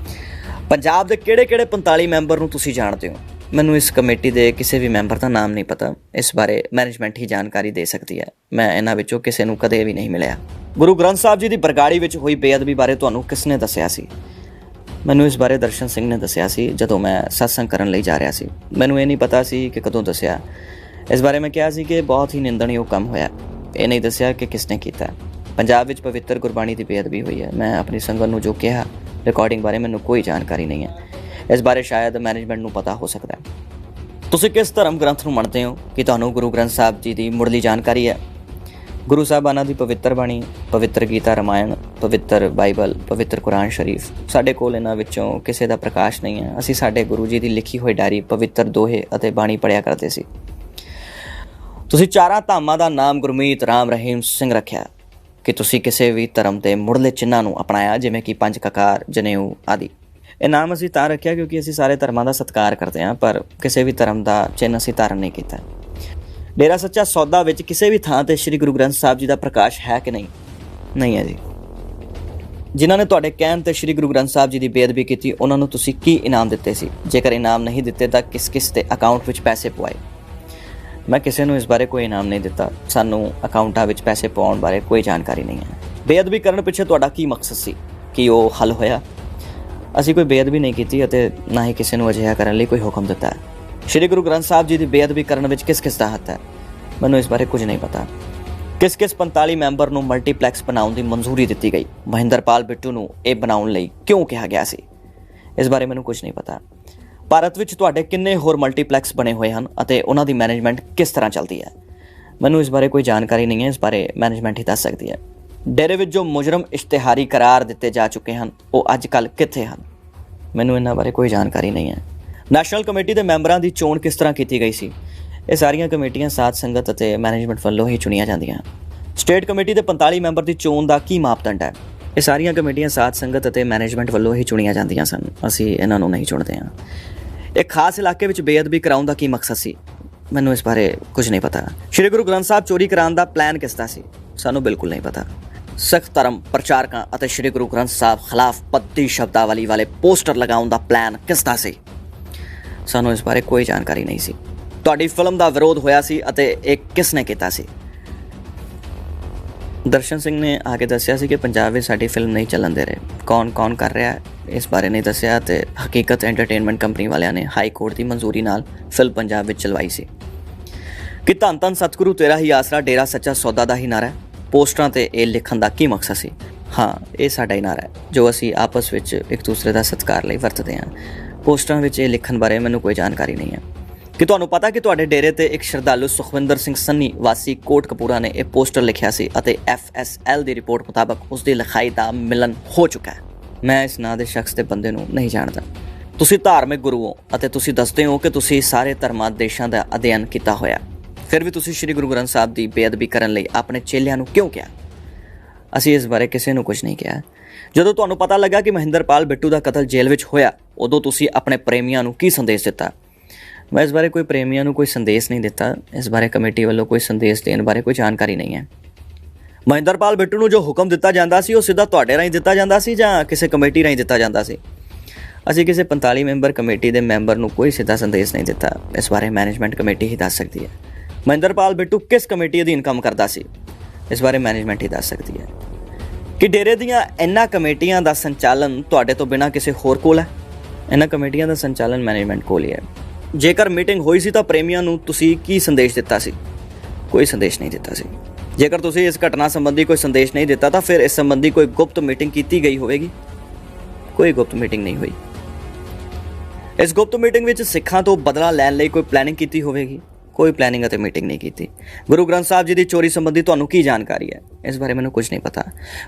S1: ਪੰਜਾਬ ਦੇ ਕਿਹੜੇ 45 ਮੈਂਬਰ ਨੂੰ ਤੁਸੀਂ ਜਾਣਦੇ ਹੋ, ਮੈਨੂੰ ਇਸ ਕਮੇਟੀ ਦੇ ਕਿਸੇ ਵੀ ਮੈਂਬਰ ਦਾ ਨਾਮ ਨਹੀਂ ਪਤਾ, ਇਸ ਬਾਰੇ ਮੈਨੇਜਮੈਂਟ ਹੀ ਜਾਣਕਾਰੀ ਦੇ ਸਕਦੀ ਹੈ, ਮੈਂ ਇਹਨਾਂ ਵਿੱਚੋਂ ਕਿਸੇ ਨੂੰ ਕਦੇ ਵੀ ਨਹੀਂ ਮਿਲਿਆ। ਗੁਰੂ ਗ੍ਰੰਥ ਸਾਹਿਬ ਜੀ ਦੀ ਬਰਗਾੜੀ ਵਿੱਚ ਹੋਈ ਬੇਅਦਬੀ ਬਾਰੇ ਤੁਹਾਨੂੰ ਕਿਸ ਨੇ ਦੱਸਿਆ ਸੀ, ਮੈਨੂੰ ਇਸ ਬਾਰੇ ਦਰਸ਼ਨ ਸਿੰਘ ਨੇ ਦੱਸਿਆ ਸੀ ਜਦੋਂ ਮੈਂ ਸਤਸੰਗ ਕਰਨ ਲਈ ਜਾ ਰਿਹਾ ਸੀ, ਮੈਨੂੰ ਇਹ ਨਹੀਂ ਪਤਾ ਸੀ ਕਿ ਕਦੋਂ ਦੱਸਿਆ। ਇਸ ਬਾਰੇ ਮੈਂ ਕਿਹਾ ਸੀ ਕਿ ਬਹੁਤ ਹੀ ਨਿੰਦਣਯੋਗ ਕੰਮ ਹੋਇਆ, ਇਹ ਨਹੀਂ ਦੱਸਿਆ ਕਿ ਕਿਸ ਨੇ ਕੀਤਾ। ਪੰਜਾਬ ਵਿੱਚ ਪਵਿੱਤਰ ਗੁਰਬਾਣੀ ਦੀ ਬੇਅਦਬੀ ਹੋਈ ਹੈ, ਮੈਂ ਆਪਣੀ ਸੰਗਤ ਨੂੰ ਜੋ ਕਿਹਾ ਰਿਕਾਰਡਿੰਗ ਬਾਰੇ ਮੈਨੂੰ ਕੋਈ ਜਾਣਕਾਰੀ ਨਹੀਂ ਹੈ, ਇਸ ਬਾਰੇ ਸ਼ਾਇਦ ਮੈਨੇਜਮੈਂਟ ਨੂੰ ਪਤਾ ਹੋ ਸਕਦਾ ਹੈ। ਤੁਸੀਂ ਕਿਸ ਧਰਮ ਗ੍ਰੰਥ ਨੂੰ ਮੰਨਦੇ ਹੋ, ਕਿ ਤੁਹਾਨੂੰ ਗੁਰੂ ਗ੍ਰੰਥ ਸਾਹਿਬ ਜੀ ਦੀ ਮੁੱਢਲੀ ਜਾਣਕਾਰੀ ਹੈ? ਗੁਰੂ ਸਾਹਿਬਾਨਾਂ ਦੀ ਪਵਿੱਤਰ ਬਾਣੀ, ਪਵਿੱਤਰ ਗੀਤਾ ਰਾਮਾਇਣ, ਪਵਿੱਤਰ ਬਾਈਬਲ, ਪਵਿੱਤਰ ਕੁਰਾਨ ਸ਼ਰੀਫ, ਸਾਡੇ ਕੋਲ ਇਹਨਾਂ ਵਿੱਚੋਂ ਕਿਸੇ ਦਾ ਪ੍ਰਕਾਸ਼ ਨਹੀਂ ਹੈ। ਅਸੀਂ ਸਾਡੇ ਗੁਰੂ ਜੀ ਦੀ ਲਿਖੀ ਹੋਈ ਡਾਇਰੀ, ਪਵਿੱਤਰ ਦੋਹੇ ਅਤੇ ਬਾਣੀ ਪੜ੍ਹਿਆ ਕਰਦੇ ਸੀ। ਤੁਸੀਂ ਚਾਰਾਂ ਧਾਮਾਂ ਦਾ ਨਾਮ ਗੁਰਮੀਤ ਰਾਮ ਰਹੀਮ ਸਿੰਘ ਰੱਖਿਆ, ਕਿ ਤੁਸੀਂ ਕਿਸੇ ਵੀ ਧਰਮ ਦੇ ਮੁੱਢਲੇ ਚਿੰਨ੍ਹਾਂ ਨੂੰ ਅਪਣਾਇਆ, ਜਿਵੇਂ ਕਿ ਪੰਜ ਕਕਾਰ, ਜਨੇਊ ਆਦਿ। ਇਹ ਨਾਮ ਅਸੀਂ ਤਾਂ ਰੱਖਿਆ ਕਿਉਂਕਿ ਅਸੀਂ ਸਾਰੇ ਧਰਮਾਂ ਦਾ ਸਤਿਕਾਰ ਕਰਦੇ ਹਾਂ, ਪਰ ਕਿਸੇ ਵੀ ਧਰਮ ਦਾ ਚਿੰਨ੍ਹ ਅਸੀਂ ਧਾਰਨ ਨਹੀਂ ਕੀਤਾ। ਡੇਰਾ ਸੱਚਾ ਸੌਦਾ ਵਿੱਚ ਕਿਸੇ ਵੀ ਥਾਂ ਤੇ ਸ੍ਰੀ ਗੁਰੂ ਗ੍ਰੰਥ ਸਾਹਿਬ ਜੀ ਦਾ ਪ੍ਰਕਾਸ਼ ਹੈ ਕਿ ਨਹੀਂ? ਨਹੀਂ ਹੈ ਜੀ। ਜਿਨ੍ਹਾਂ ਨੇ ਤੁਹਾਡੇ ਕਹਿਣ ਤੇ ਸ੍ਰੀ ਗੁਰੂ ਗ੍ਰੰਥ ਸਾਹਿਬ ਜੀ ਦੀ ਬੇਅਦਬੀ ਕੀਤੀ, ਉਹਨਾਂ ਨੂੰ ਤੁਸੀਂ ਕੀ ਇਨਾਮ ਦਿੱਤੇ ਸੀ? ਜੇਕਰ ਇਨਾਮ ਨਹੀਂ ਦਿੱਤੇ ਤਾਂ ਕਿਸ ਦੇ ਅਕਾਊਂਟ ਵਿੱਚ ਪੈਸੇ ਪਵਾਏ? ਮੈਂ ਕਿਸੇ ਨੂੰ ਇਸ ਬਾਰੇ ਕੋਈ ਇਨਾਮ ਨਹੀਂ ਦਿੱਤਾ, ਸਾਨੂੰ ਅਕਾਊਂਟਾਂ ਵਿੱਚ ਪੈਸੇ ਪਾਉਣ ਬਾਰੇ ਕੋਈ ਜਾਣਕਾਰੀ ਨਹੀਂ ਹੈ। ਬੇਅਦਬੀ ਕਰਨ ਪਿੱਛੇ ਤੁਹਾਡਾ ਕੀ ਮਕਸਦ ਸੀ, ਕਿ ਉਹ ਹੱਲ ਹੋਇਆ? ਅਸੀਂ ਕੋਈ ਬੇਅਦਬੀ ਨਹੀਂ ਕੀਤੀ ਅਤੇ ਨਾ ਹੀ ਕਿਸੇ ਨੂੰ ਅਜਿਹਾ ਕਰਨ ਲਈ ਕੋਈ ਹੁਕਮ ਦਿੱਤਾ ਹੈ। ਸ਼੍ਰੀ ਗੁਰੂ ਗ੍ਰੰਥ ਸਾਹਿਬ ਜੀ ਦੀ ਬੇਅਦਬੀ ਕਰਨ ਵਿੱਚ ਕਿਸ ਦਾ ਹੱਥ ਹੈ, ਮੈਨੂੰ ਇਸ ਬਾਰੇ ਕੁਝ ਨਹੀਂ ਪਤਾ। ਕਿਸ 45 ਮੈਂਬਰ ਨੂੰ ਮਲਟੀਪਲੈਕਸ ਬਣਾਉਣ ਦੀ ਮਨਜ਼ੂਰੀ ਦਿੱਤੀ ਗਈ? ਮਹਿੰਦਰਪਾਲ ਬਿੱਟੂ ਨੂੰ ਇਹ ਬਣਾਉਣ ਲਈ ਕਿਉਂ ਕਿਹਾ ਗਿਆ ਸੀ, ਇਸ ਬਾਰੇ ਮੈਨੂੰ ਕੁਝ ਨਹੀਂ ਪਤਾ। ਭਾਰਤ ਵਿੱਚ ਤੁਹਾਡੇ ਕਿੰਨੇ ਹੋਰ ਮਲਟੀਪਲੈਕਸ ਬਣੇ ਹੋਏ ਹਨ ਅਤੇ ਉਹਨਾਂ ਦੀ ਮੈਨੇਜਮੈਂਟ ਕਿਸ ਤਰ੍ਹਾਂ ਚੱਲਦੀ ਹੈ? ਮੈਨੂੰ ਇਸ ਬਾਰੇ ਕੋਈ ਜਾਣਕਾਰੀ ਨਹੀਂ ਹੈ, ਇਸ ਬਾਰੇ ਮੈਨੇਜਮੈਂਟ ਹੀ ਦੱਸ ਸਕਦੀ ਹੈ। ਡੇਰੇ ਵਿੱਚ ਜੋ ਮੁਜਰਮ ਇਸ਼ਤਿਹਾਰੀ ਕਰਾਰ ਦਿੱਤੇ ਜਾ ਚੁੱਕੇ ਹਨ, ਉਹ ਅੱਜ ਕੱਲ੍ਹ ਕਿੱਥੇ ਹਨ? ਮੈਨੂੰ ਇਹਨਾਂ ਬਾਰੇ ਕੋਈ ਜਾਣਕਾਰੀ ਨਹੀਂ ਹੈ। ਨੈਸ਼ਨਲ ਕਮੇਟੀ ਦੇ ਮੈਂਬਰਾਂ ਦੀ ਚੋਣ ਕਿਸ ਤਰ੍ਹਾਂ ਕੀਤੀ ਗਈ ਸੀ? ਇਹ ਸਾਰੀਆਂ ਕਮੇਟੀਆਂ ਸਾਧ ਸੰਗਤ ਅਤੇ ਮੈਨੇਜਮੈਂਟ ਵੱਲੋਂ ਹੀ ਚੁਣੀਆਂ ਜਾਂਦੀਆਂ। ਸਟੇਟ ਕਮੇਟੀ ਦੇ 45 ਮੈਂਬਰ ਦੀ ਚੋਣ ਦਾ ਕੀ ਮਾਪਦੰਡ ਹੈ? ਇਹ ਸਾਰੀਆਂ ਕਮੇਟੀਆਂ ਸਾਧ ਸੰਗਤ ਅਤੇ ਮੈਨੇਜਮੈਂਟ ਵੱਲੋਂ ਹੀ ਚੁਣੀਆਂ ਜਾਂਦੀਆਂ ਸਨ, ਅਸੀਂ ਇਹਨਾਂ ਨੂੰ ਨਹੀਂ ਚੁਣਦੇ ਹਾਂ। ਇੱਕ ਖਾਸ ਇਲਾਕੇ ਵਿੱਚ ਬੇਅਦਬੀ ਕਰਾਉਣ ਦਾ ਕੀ ਮਕਸਦ ਸੀ? ਮੈਨੂੰ ਇਸ ਬਾਰੇ ਕੁਝ ਨਹੀਂ ਪਤਾ। ਸ਼੍ਰੀ ਗੁਰੂ ਗ੍ਰੰਥ ਸਾਹਿਬ ਚੋਰੀ ਕਰਾਉਣ ਦਾ ਪਲਾਨ ਕਿਸ ਦਾ ਸੀ? ਸਾਨੂੰ ਬਿਲਕੁਲ ਨਹੀਂ ਪਤਾ। ਸਿੱਖ ਧਰਮ ਪ੍ਰਚਾਰਕਾਂ ਅਤੇ ਸ਼੍ਰੀ ਗੁਰੂ ਗ੍ਰੰਥ ਸਾਹਿਬ ਖਿਲਾਫ ਪੱਤੀ ਸ਼ਬਦਾਵਲੀ ਵਾਲੇ ਪੋਸਟਰ ਲਗਾਉਣ ਦਾ ਪਲਾਨ ਕਿਸ ਦਾ ਸੀ? ਸਾਨੂੰ ਇਸ ਬਾਰੇ ਕੋਈ ਜਾਣਕਾਰੀ ਨਹੀਂ ਸੀ। ਤੁਹਾਡੀ ਫਿਲਮ ਦਾ ਵਿਰੋਧ ਹੋਇਆ ਸੀ ਅਤੇ ਇਹ ਕਿਸ ਨੇ ਕੀਤਾ ਸੀ? ਦਰਸ਼ਨ ਸਿੰਘ ਨੇ ਆ ਕੇ ਦੱਸਿਆ ਸੀ ਕਿ ਪੰਜਾਬ ਵਿੱਚ ਸਾਡੀ ਫਿਲਮ ਨਹੀਂ ਚੱਲਣ ਦੇ ਰਹੇ। ਕੌਣ ਕਰ ਰਿਹਾ ਇਸ ਬਾਰੇ ਨਹੀਂ ਦੱਸਿਆ ਅਤੇ ਹਕੀਕਤ ਐਂਟਰਟੇਨਮੈਂਟ ਕੰਪਨੀ ਵਾਲਿਆਂ ਨੇ ਹਾਈ ਕੋਰਟ ਦੀ ਮਨਜ਼ੂਰੀ ਨਾਲ ਫਿਲਮ ਪੰਜਾਬ ਵਿੱਚ ਚਲਵਾਈ ਸੀ। ਕਿ ਧੰਨ ਧੰਨ ਸਤਿਗੁਰੂ ਤੇਰਾ ਹੀ ਆਸਰਾ ਡੇਰਾ ਸੱਚਾ ਸੌਦਾ ਦਾ ਹੀ ਨਾਰਾ ਹੈ। ਪੋਸਟਰਾਂ 'ਤੇ ਇਹ ਲਿਖਣ ਦਾ ਕੀ ਮਕਸਦ ਸੀ? ਹਾਂ, ਇਹ ਸਾਡਾ ਹੀ ਨਾਰਾ ਹੈ ਜੋ ਅਸੀਂ ਆਪਸ ਵਿੱਚ ਇੱਕ ਦੂਸਰੇ ਦਾ ਸਤਿਕਾਰ ਲਈ ਵਰਤਦੇ ਹਾਂ। ਪੋਸਟਰਾਂ ਵਿੱਚ ਇਹ ਲਿਖਣ ਬਾਰੇ ਮੈਨੂੰ ਕੋਈ ਜਾਣਕਾਰੀ ਨਹੀਂ ਹੈ। ਕਿ ਤੁਹਾਨੂੰ ਪਤਾ ਕਿ ਤੁਹਾਡੇ ਡੇਰੇ ਤੇ ਇੱਕ ਸ਼ਰਧਾਲੂ ਸੁਖਵਿੰਦਰ ਸਿੰਘ ਸੰਨੀ ਵਾਸੀ ਕੋਟਕਪੂਰਾ ਨੇ ਇਹ ਪੋਸਟਰ ਲਿਖਿਆ ਸੀ ਅਤੇ FSL ਦੀ ਰਿਪੋਰਟ ਮੁਤਾਬਕ ਉਸ ਦੀ ਲਿਖਾਈ ਦਾ ਮਿਲਨ ਹੋ ਚੁੱਕਾ ਹੈ। ਮੈਂ ਇਸ ਨਾਂ ਦੇ ਸ਼ਖਸ ਦੇ ਬੰਦੇ ਨੂੰ ਨਹੀਂ ਜਾਣਦਾ। ਤੁਸੀਂ ਧਾਰਮਿਕ ਗੁਰੂ ਹੋ ਅਤੇ ਤੁਸੀਂ ਦੱਸਦੇ ਹੋ ਕਿ ਤੁਸੀਂ ਸਾਰੇ ਧਰਮਾਂ ਦੇਸ਼ਾਂ ਦਾ ਅਧਿਐਨ ਕੀਤਾ ਹੋਇਆ, ਫਿਰ ਵੀ ਤੁਸੀਂ ਸ਼੍ਰੀ ਗੁਰੂ ਗ੍ਰੰਥ ਸਾਹਿਬ ਦੀ ਬੇਅਦਬੀ ਕਰਨ ਲਈ ਆਪਣੇ ਚੇਲਿਆਂ ਨੂੰ ਕਿਉਂ ਕਿਹਾ? ਅਸੀਂ ਇਸ ਬਾਰੇ ਕਿਸੇ ਨੂੰ ਕੁਝ ਨਹੀਂ ਕਿਹਾ। ਜਦੋਂ ਤੁਹਾਨੂੰ ਪਤਾ ਲੱਗਾ ਕਿ ਮਹਿੰਦਰਪਾਲ ਬਿੱਟੂ ਦਾ ਕਤਲ ਜੇਲ੍ਹ ਵਿੱਚ ਹੋਇਆ, ਉਦੋਂ ਤੁਸੀਂ ਆਪਣੇ ਪ੍ਰੇਮੀਆਂ ਨੂੰ ਕੀ ਸੰਦੇਸ਼ ਦਿੱਤਾ? ਮੈਂ ਇਸ ਬਾਰੇ ਕੋਈ ਪ੍ਰੇਮੀਆਂ ਨੂੰ ਕੋਈ ਸੰਦੇਸ਼ ਨਹੀਂ ਦਿੱਤਾ। ਇਸ ਬਾਰੇ ਕਮੇਟੀ ਵੱਲੋਂ ਕੋਈ ਸੰਦੇਸ਼ ਦੇਣ ਬਾਰੇ ਕੋਈ ਜਾਣਕਾਰੀ ਨਹੀਂ ਹੈ। ਮਹਿੰਦਰਪਾਲ ਬਿੱਟੂ ਨੂੰ ਜੋ ਹੁਕਮ ਦਿੱਤਾ ਜਾਂਦਾ ਸੀ ਉਹ ਸਿੱਧਾ ਤੁਹਾਡੇ ਰਾਹੀਂ ਦਿੱਤਾ ਜਾਂਦਾ ਸੀ ਜਾਂ ਕਿਸੇ ਕਮੇਟੀ ਰਾਹੀਂ ਦਿੱਤਾ ਜਾਂਦਾ ਸੀ? ਅਸੀਂ ਕਿਸੇ 45 ਮੈਂਬਰ ਕਮੇਟੀ ਦੇ ਮੈਂਬਰ ਨੂੰ ਕੋਈ ਸਿੱਧਾ ਸੰਦੇਸ਼ ਨਹੀਂ ਦਿੱਤਾ। ਇਸ ਬਾਰੇ ਮੈਨੇਜਮੈਂਟ ਕਮੇਟੀ ਹੀ ਦੱਸ ਸਕਦੀ ਹੈ। ਮਹਿੰਦਰਪਾਲ ਬਿੱਟੂ ਕਿਸ ਕਮੇਟੀ ਅਧੀਨ ਕੰਮ ਕਰਦਾ ਸੀ? ਇਸ ਬਾਰੇ ਮੈਨੇਜਮੈਂਟ ਹੀ ਦੱਸ ਸਕਦੀ ਹੈ। ਕਿ ਡੇਰੇ ਦੀਆਂ ਇਹਨਾਂ ਕਮੇਟੀਆਂ ਦਾ ਸੰਚਾਲਨ ਤੁਹਾਡੇ ਤੋਂ ਬਿਨਾਂ ਕਿਸੇ ਹੋਰ ਕੋਲ ਹੈ? ਇਹਨਾਂ ਕਮੇਟੀਆਂ ਦਾ ਸੰਚਾਲਨ ਮੈਨੇਜਮੈਂਟ ਕੋਲ ਹੀ ਹੈ। ਜੇਕਰ ਮੀਟਿੰਗ ਹੋਈ ਸੀ ਤਾਂ ਪ੍ਰੇਮੀਆਂ ਨੂੰ ਤੁਸੀਂ ਕੀ ਸੰਦੇਸ਼ ਦਿੱਤਾ ਸੀ? ਕੋਈ ਸੰਦੇਸ਼ ਨਹੀਂ ਦਿੱਤਾ ਸੀ। ਜੇਕਰ ਤੁਸੀਂ ਇਸ ਘਟਨਾ ਸੰਬੰਧੀ ਕੋਈ ਸੰਦੇਸ਼ ਨਹੀਂ ਦਿੱਤਾ ਤਾਂ ਫਿਰ ਇਸ ਸੰਬੰਧੀ ਕੋਈ ਗੁਪਤ ਮੀਟਿੰਗ ਕੀਤੀ ਗਈ ਹੋਵੇਗੀ? ਕੋਈ ਗੁਪਤ ਮੀਟਿੰਗ ਨਹੀਂ ਹੋਈ। ਇਸ ਗੁਪਤ ਮੀਟਿੰਗ ਵਿੱਚ ਸਿੱਖਾਂ ਤੋਂ ਬਦਲਾ ਲੈਣ ਲਈ ਕੋਈ ਪਲੈਨਿੰਗ ਕੀਤੀ ਹੋਵੇਗੀ? ਕੋਈ ਪਲੈਨਿੰਗ ਅਤੇ ਮੀਟਿੰਗ ਨਹੀਂ ਕੀਤੀ। ਗੁਰੂ ਗ੍ਰੰਥ ਸਾਹਿਬ ਜੀ ਦੀ ਚੋਰੀ ਸੰਬੰਧੀ ਤੁਹਾਨੂੰ ਕੀ ਜਾਣਕਾਰੀ ਹੈ? ਇਸ ਬਾਰੇ ਮੈਨੂੰ ਕੁਝ ਨਹੀਂ ਪਤਾ।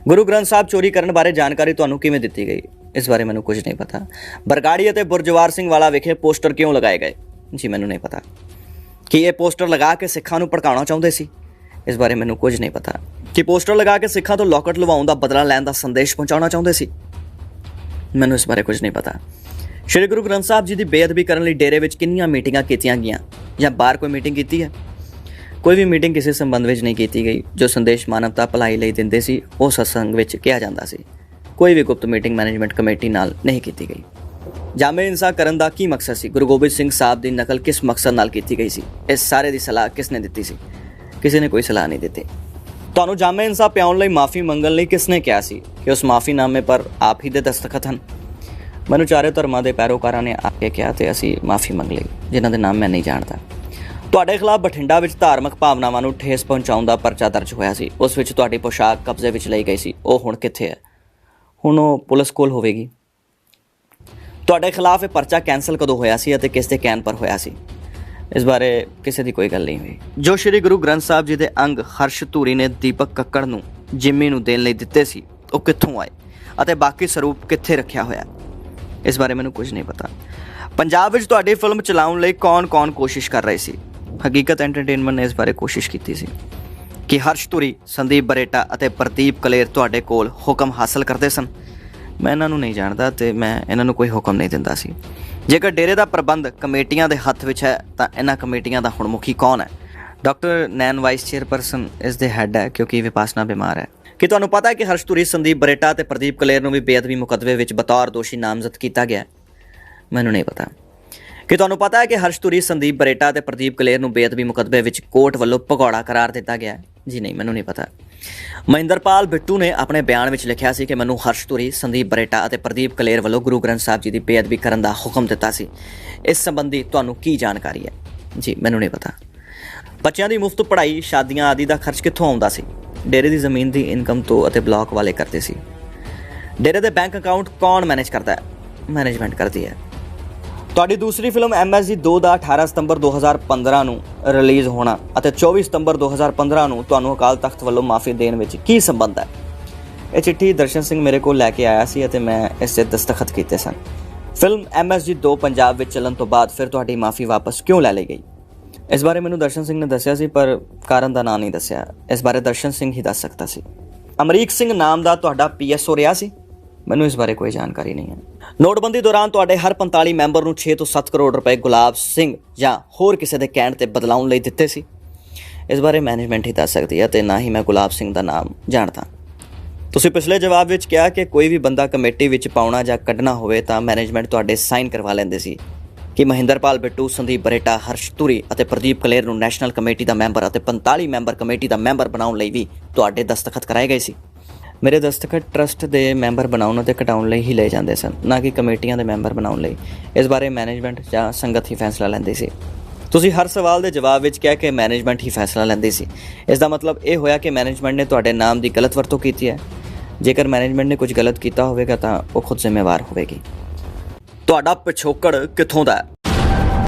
S1: ਗੁਰੂ ਗ੍ਰੰਥ ਸਾਹਿਬ ਚੋਰੀ ਕਰਨ ਬਾਰੇ ਜਾਣਕਾਰੀ ਤੁਹਾਨੂੰ ਕਿਵੇਂ ਦਿੱਤੀ ਗਈ? ਇਸ ਬਾਰੇ ਮੈਨੂੰ ਕੁਝ ਨਹੀਂ ਪਤਾ। ਬਰਗਾੜੀ ਅਤੇ ਬੁਰਜਵਾਰ ਸਿੰਘ ਵਾਲਾ ਵਿਖੇ ਪੋਸਟਰ ਕਿਉਂ ਲਗਾਏ ਗਏ? ਜੀ ਮੈਨੂੰ ਨਹੀਂ ਪਤਾ। ਕਿ ਇਹ ਪੋਸਟਰ ਲਗਾ ਕੇ ਸਿੱਖਾਂ ਨੂੰ ਭੜਕਾਉਣਾ ਚਾਹੁੰਦੇ ਸੀ? ਇਸ ਬਾਰੇ ਮੈਨੂੰ ਕੁਝ ਨਹੀਂ ਪਤਾ। ਕਿ ਪੋਸਟਰ ਲਗਾ ਕੇ ਸਿੱਖਾਂ ਤੋਂ ਲੋਕਟ ਲਵਾਉਣ ਦਾ ਬਦਲਾ ਲੈਣ ਦਾ ਸੰਦੇਸ਼ ਪਹੁੰਚਾਉਣਾ ਚਾਹੁੰਦੇ ਸੀ? ਮੈਨੂੰ ਇਸ ਬਾਰੇ ਕੁਝ ਨਹੀਂ ਪਤਾ। ਸ਼੍ਰੀ ਗੁਰੂ ਗ੍ਰੰਥ ਸਾਹਿਬ ਜੀ ਦੀ ਬੇਅਦਬੀ ਕਰਨ ਲਈ ਡੇਰੇ ਵਿੱਚ ਕਿੰਨੀਆਂ ਮੀਟਿੰਗਾਂ ਕੀਤੀਆਂ ਗਈਆਂ ਜਾਂ ਬਾਹਰ ਕੋਈ ਮੀਟਿੰਗ ਕੀਤੀ ਹੈ? ਕੋਈ ਵੀ ਮੀਟਿੰਗ ਕਿਸੇ ਸੰਬੰਧ ਵਿੱਚ ਨਹੀਂ ਕੀਤੀ ਗਈ। ਜੋ ਸੰਦੇਸ਼ ਮਾਨਵਤਾ ਭਲਾਈ ਲਈ ਦਿੰਦੇ ਸੀ ਉਹ ਸਤਸੰਗ ਵਿੱਚ ਕਿਹਾ ਜਾਂਦਾ ਸੀ। ਕੋਈ ਵੀ ਗੁਪਤ ਮੀਟਿੰਗ ਮੈਨੇਜਮੈਂਟ ਕਮੇਟੀ ਨਾਲ ਨਹੀਂ ਕੀਤੀ ਗਈ। ਜਾਮੇ ਹਿੰਸਾ ਕਰਨ ਦਾ ਕੀ ਮਕਸਦ ਸੀ? ਗੁਰੂ ਗੋਬਿੰਦ ਸਿੰਘ ਸਾਹਿਬ ਦੀ ਨਕਲ ਕਿਸ ਮਕਸਦ ਨਾਲ ਕੀਤੀ ਗਈ ਸੀ? ਇਸ ਸਾਰੇ ਦੀ ਸਲਾਹ ਕਿਸ ਨੇ ਦਿੱਤੀ ਸੀ? ਕਿਸੇ ਨੇ ਕੋਈ ਸਲਾਹ ਨਹੀਂ ਦਿੱਤੀ। ਤੁਹਾਨੂੰ ਜਾਮੇ ਹਿੰਸਾ ਪਿਆਉਣ ਲਈ ਮਾਫੀ ਮੰਗਣ ਲਈ ਕਿਸ ਨੇ ਕਿਹਾ ਸੀ? ਕਿ ਉਸ ਮਾਫੀਨਾਮੇ ਪਰ ਆਪ ਹੀ ਦੇ ਦਸਤਖਤ ਹਨ? ਮੈਨੂੰ ਚਾਰੇ ਧਰਮਾਂ ਦੇ ਪੈਰੋਕਾਰਾਂ ਨੇ ਆ ਕੇ ਕਿਹਾ ਤੇ ਅਸੀਂ ਮਾਫੀ ਮੰਗ ਲਈ, ਜਿਨ੍ਹਾਂ ਦੇ ਨਾਮ ਮੈਂ ਨਹੀਂ ਜਾਣਦਾ। ਤੁਹਾਡੇ ਖਿਲਾਫ ਬਠਿੰਡਾ ਵਿੱਚ ਧਾਰਮਿਕ ਭਾਵਨਾਵਾਂ ਨੂੰ ਠੇਸ ਪਹੁੰਚਾਉਣ ਦਾ ਪਰਚਾ ਦਰਜ ਹੋਇਆ ਸੀ। ਉਸ ਵਿੱਚ ਤੁਹਾਡੀ ਪੋਸ਼ਾਕ ਕਬਜ਼ੇ ਵਿੱਚ ਲਈ ਗਈ ਸੀ। ਉਹ ਹੁਣ ਕਿੱਥੇ ਹੈ? ਹੁਣ ਉਹ ਪੁਲਿਸ ਕੋਲ ਹੋਵੇਗੀ। ਤੁਹਾਡੇ ਖਿਲਾਫ ਇਹ ਪਰਚਾ ਕੈਂਸਲ ਕਦੋਂ ਹੋਇਆ ਸੀ ਅਤੇ ਕਿਸ ਦੇ ਕਹਿਣ ਪਰ ਹੋਇਆ ਸੀ? ਇਸ ਬਾਰੇ ਕਿਸੇ ਦੀ ਕੋਈ ਗੱਲ ਨਹੀਂ ਹੋਈ। ਜੋ ਸ਼੍ਰੀ ਗੁਰੂ ਗ੍ਰੰਥ ਸਾਹਿਬ ਜੀ ਦੇ ਅੰਗ ਹਰਸ਼ ਧੂਰੀ ਨੇ ਦੀਪਕ ਕੱਕੜ ਨੂੰ ਜਿੰਮੀ ਨੂੰ ਦੇਣ ਲਈ ਦਿੱਤੇ ਸੀ, ਉਹ ਕਿੱਥੋਂ ਆਏ ਅਤੇ ਬਾਕੀ ਸਰੂਪ ਕਿੱਥੇ ਰੱਖਿਆ ਹੋਇਆ? ਇਸ ਬਾਰੇ ਮੈਨੂੰ ਕੁਝ ਨਹੀਂ ਪਤਾ। ਪੰਜਾਬ ਵਿੱਚ ਤੁਹਾਡੀ ਫਿਲਮ ਚਲਾਉਣ ਲਈ ਕੌਣ ਕੋਸ਼ਿਸ਼ ਕਰ ਰਹੇ ਸੀ? ਹਕੀਕਤ ਐਂਟਰਟੇਨਮੈਂਟ ਨੇ ਇਸ ਬਾਰੇ ਕੋਸ਼ਿਸ਼ ਕੀਤੀ ਸੀ ਕਿ ਹਰਸ਼ ਧੂਰੀ, ਸੰਦੀਪ ਬਰੇਟਾ ਅਤੇ ਪ੍ਰਦੀਪ ਕਲੇਰ ਤੁਹਾਡੇ ਕੋਲ ਹੁਕਮ ਹਾਸਲ ਕਰਦੇ ਸਨ। ਮੈਂ ਇਹਨਾਂ ਨੂੰ ਨਹੀਂ ਜਾਣਦਾ ਤੇ ਮੈਂ ਇਹਨਾਂ ਨੂੰ ਕੋਈ ਹੁਕਮ ਨਹੀਂ ਦਿੰਦਾ ਸੀ। ਜੇਕਰ ਡੇਰੇ ਦਾ ਪ੍ਰਬੰਧ ਕਮੇਟੀਆਂ ਦੇ ਹੱਥ ਵਿੱਚ ਹੈ ਤਾਂ ਇਹਨਾਂ ਕਮੇਟੀਆਂ ਦਾ ਹੁਣ ਮੁਖੀ ਕੌਣ ਹੈ? ਡਾਕਟਰ ਨੈਨ ਵਾਈਸ ਚੇਅਰਪਰਸਨ ਇਸ ਦੇ ਹੈੱਡ ਹੈ, ਕਿਉਂਕਿ ਵਿਪਾਸਨਾ ਬਿਮਾਰ ਹੈ। ਕਿ ਤੁਹਾਨੂੰ ਪਤਾ ਹੈ ਕਿ ਹਰਸ਼ ਧੂਰੀ, ਸੰਦੀਪ ਬਰੇਟਾ ਅਤੇ ਪ੍ਰਦੀਪ ਕਲੇਰ ਨੂੰ ਵੀ ਬੇਅਦਬੀ ਮੁਕੱਦਮੇ ਵਿੱਚ ਬਤੌਰ ਦੋਸ਼ੀ ਨਾਮਜ਼ਦ ਕੀਤਾ ਗਿਆ? ਮੈਨੂੰ ਨਹੀਂ ਪਤਾ। ਕਿ ਤੁਹਾਨੂੰ ਪਤਾ ਹੈ ਕਿ ਹਰਸ਼ ਧੂਰੀ, ਸੰਦੀਪ ਬਰੇਟਾ ਅਤੇ ਪ੍ਰਦੀਪ ਕਲੇਰ ਨੂੰ ਬੇਅਦਬੀ ਮੁਕੱਦਮੇ ਵਿੱਚ ਕੋਰਟ ਵੱਲੋਂ ਭਗੌੜਾ ਕਰਾਰ ਦਿੱਤਾ ਗਿਆ? ਜੀ ਨਹੀਂ, ਮੈਨੂੰ ਨਹੀਂ ਪਤਾ। ਮਹਿੰਦਰਪਾਲ ਬਿੱਟੂ ਨੇ ਆਪਣੇ ਬਿਆਨ ਵਿੱਚ ਲਿਖਿਆ ਸੀ ਕਿ ਮੈਨੂੰ ਹਰਸ਼ ਧੂਰੀ, ਸੰਦੀਪ ਬਰੇਟਾ ਅਤੇ ਪ੍ਰਦੀਪ ਕਲੇਰ ਵੱਲੋਂ ਗੁਰੂ ਗ੍ਰੰਥ ਸਾਹਿਬ ਜੀ ਦੀ ਬੇਅਦਬੀ ਕਰਨ ਦਾ ਹੁਕਮ ਦਿੱਤਾ ਸੀ। ਇਸ ਸੰਬੰਧੀ ਤੁਹਾਨੂੰ ਕੀ ਜਾਣਕਾਰੀ ਹੈ? ਜੀ ਮੈਨੂੰ ਨਹੀਂ ਪਤਾ। ਬੱਚਿਆਂ ਦੀ ਮੁਫਤ ਪੜ੍ਹਾਈ, ਸ਼ਾਦੀਆਂ ਆਦਿ ਦਾ ਖਰਚ ਕਿੱਥੋਂ ਆਉਂਦਾ ਸੀ? ਡੇਰੇ ਦੀ ਜ਼ਮੀਨ ਦੀ ਇਨਕਮ ਤੋਂ ਅਤੇ ਬਲਾਕ ਵਾਲੇ ਕਰਦੇ ਸੀ। ਡੇਰੇ ਦੇ ਬੈਂਕ ਅਕਾਊਂਟ ਕੌਣ ਮੈਨੇਜ ਕਰਦਾ ਹੈ? ਮੈਨੇਜਮੈਂਟ ਕਰਦੀ ਹੈ। ਤੁਹਾਡੀ ਦੂਸਰੀ ਫਿਲਮ MSG 2 ਦਾ 18 ਸਤੰਬਰ 2015 ਨੂੰ ਰਿਲੀਜ਼ ਹੋਣਾ ਅਤੇ 24 ਸਤੰਬਰ 2015 ਨੂੰ ਤੁਹਾਨੂੰ ਅਕਾਲ ਤਖਤ ਵੱਲੋਂ ਮਾਫੀ ਦੇਣ ਵਿੱਚ ਕੀ ਸੰਬੰਧ ਹੈ? ਇਹ ਚਿੱਠੀ ਦਰਸ਼ਨ ਸਿੰਘ ਮੇਰੇ ਕੋਲ ਲੈ ਕੇ ਆਇਆ ਸੀ ਅਤੇ ਮੈਂ ਇਸ 'ਤੇ ਦਸਤਖਤ ਕੀਤੇ ਸਨ। ਫਿਲਮ MSG 2 ਪੰਜਾਬ ਵਿੱਚ ਚੱਲਣ ਤੋਂ ਬਾਅਦ ਫਿਰ ਤੁਹਾਡੀ ਮਾਫੀ ਵਾਪਸ ਕਿਉਂ ਲੈ ਲਈ ਗਈ? ਇਸ ਬਾਰੇ ਮੈਨੂੰ ਦਰਸ਼ਨ ਸਿੰਘ ਨੇ ਦੱਸਿਆ ਸੀ, ਪਰ ਕਾਰਨ ਦਾ ਨਾਂ ਨਹੀਂ ਦੱਸਿਆ। ਇਸ ਬਾਰੇ ਦਰਸ਼ਨ ਸਿੰਘ ਹੀ ਦੱਸ ਸਕਦਾ ਸੀ। ਅਮਰੀਕ ਸਿੰਘ ਨਾਮ ਦਾ ਤੁਹਾਡਾ PSO ਰਿਹਾ ਸੀ? ਮੈਨੂੰ ਇਸ ਬਾਰੇ ਕੋਈ ਜਾਣਕਾਰੀ ਨਹੀਂ ਹੈ। ਨੋਟਬੰਦੀ ਦੌਰਾਨ ਤੁਹਾਡੇ ਹਰ 45 ਮੈਂਬਰ ਨੂੰ 6 ਤੋਂ 7 ਕਰੋੜ ਰੁਪਏ ਗੁਲਾਬ ਸਿੰਘ ਜਾਂ ਹੋਰ ਕਿਸੇ ਦੇ ਕਹਿਣ ਤੇ ਬਦਲਾਉਣ ਲਈ ਦਿੱਤੇ ਸੀ? ਇਸ ਬਾਰੇ ਮੈਨੇਜਮੈਂਟ ਹੀ ਦੱਸ ਸਕਦੀ ਹੈ ਤੇ ਨਾ ਹੀ ਮੈਂ ਗੁਲਾਬ ਸਿੰਘ ਦਾ ਨਾਮ ਜਾਣਦਾ। ਤੁਸੀਂ ਪਿਛਲੇ ਜਵਾਬ ਵਿੱਚ ਕਿਹਾ ਕਿ ਕੋਈ ਵੀ ਬੰਦਾ ਕਮੇਟੀ ਵਿੱਚ ਪਾਉਣਾ ਜਾਂ ਕੱਢਣਾ ਹੋਵੇ ਤਾਂ ਮੈਨੇਜਮੈਂਟ ਤੁਹਾਡੇ ਸਾਈਨ ਕਰਵਾ ਲੈਂਦੇ ਸੀ। ਕਿ ਮਹਿੰਦਰਪਾਲ ਬਿੱਟੂ, ਸੰਦੀਪ ਬਰੇਟਾ, ਹਰਸ਼ ਧੂਰੀ ਅਤੇ ਪ੍ਰਦੀਪ ਕਲੇਰ ਨੂੰ ਨੈਸ਼ਨਲ ਕਮੇਟੀ ਦਾ ਮੈਂਬਰ ਅਤੇ 45 ਮੈਂਬਰ ਕਮੇਟੀ ਦਾ ਮੈਂਬਰ ਬਣਾਉਣ ਲਈ ਵੀ ਤੁਹਾਡੇ ਦਸਤਖਤ ਕਰਾਏ ਗਏ ਸੀ? ਮੇਰੇ ਦਸਤਖਤ ਟਰਸਟ ਦੇ ਮੈਂਬਰ ਬਣਾਉਣ ਅਤੇ ਘਟਾਉਣ ਲਈ ਹੀ ਲਏ ਜਾਂਦੇ ਸਨ, ਨਾ ਕਿ ਕਮੇਟੀਆਂ ਦੇ ਮੈਂਬਰ ਬਣਾਉਣ ਲਈ। ਇਸ ਬਾਰੇ ਮੈਨੇਜਮੈਂਟ ਜਾਂ ਸੰਗਤ ਹੀ ਫੈਸਲਾ ਲੈਂਦੀ ਸੀ। ਤੁਸੀਂ ਹਰ ਸਵਾਲ ਦੇ ਜਵਾਬ ਵਿੱਚ ਕਿਹਾ ਕਿ ਮੈਨੇਜਮੈਂਟ ਹੀ ਫੈਸਲਾ ਲੈਂਦੀ ਸੀ। ਇਸ ਦਾ ਮਤਲਬ ਇਹ ਹੋਇਆ ਕਿ ਮੈਨੇਜਮੈਂਟ ਨੇ ਤੁਹਾਡੇ ਨਾਮ ਦੀ ਗਲਤ ਵਰਤੋਂ ਕੀਤੀ ਹੈ। ਜੇਕਰ ਮੈਨੇਜਮੈਂਟ ਨੇ ਕੁਝ ਗਲਤ ਕੀਤਾ ਹੋਵੇਗਾ ਤਾਂ ਉਹ ਖੁਦ ਜ਼ਿੰਮੇਵਾਰ ਹੋਵੇਗੀ। ਤੁਹਾਡਾ ਪਿਛੋਕੜ ਕਿੱਥੋਂ ਦਾ ਹੈ?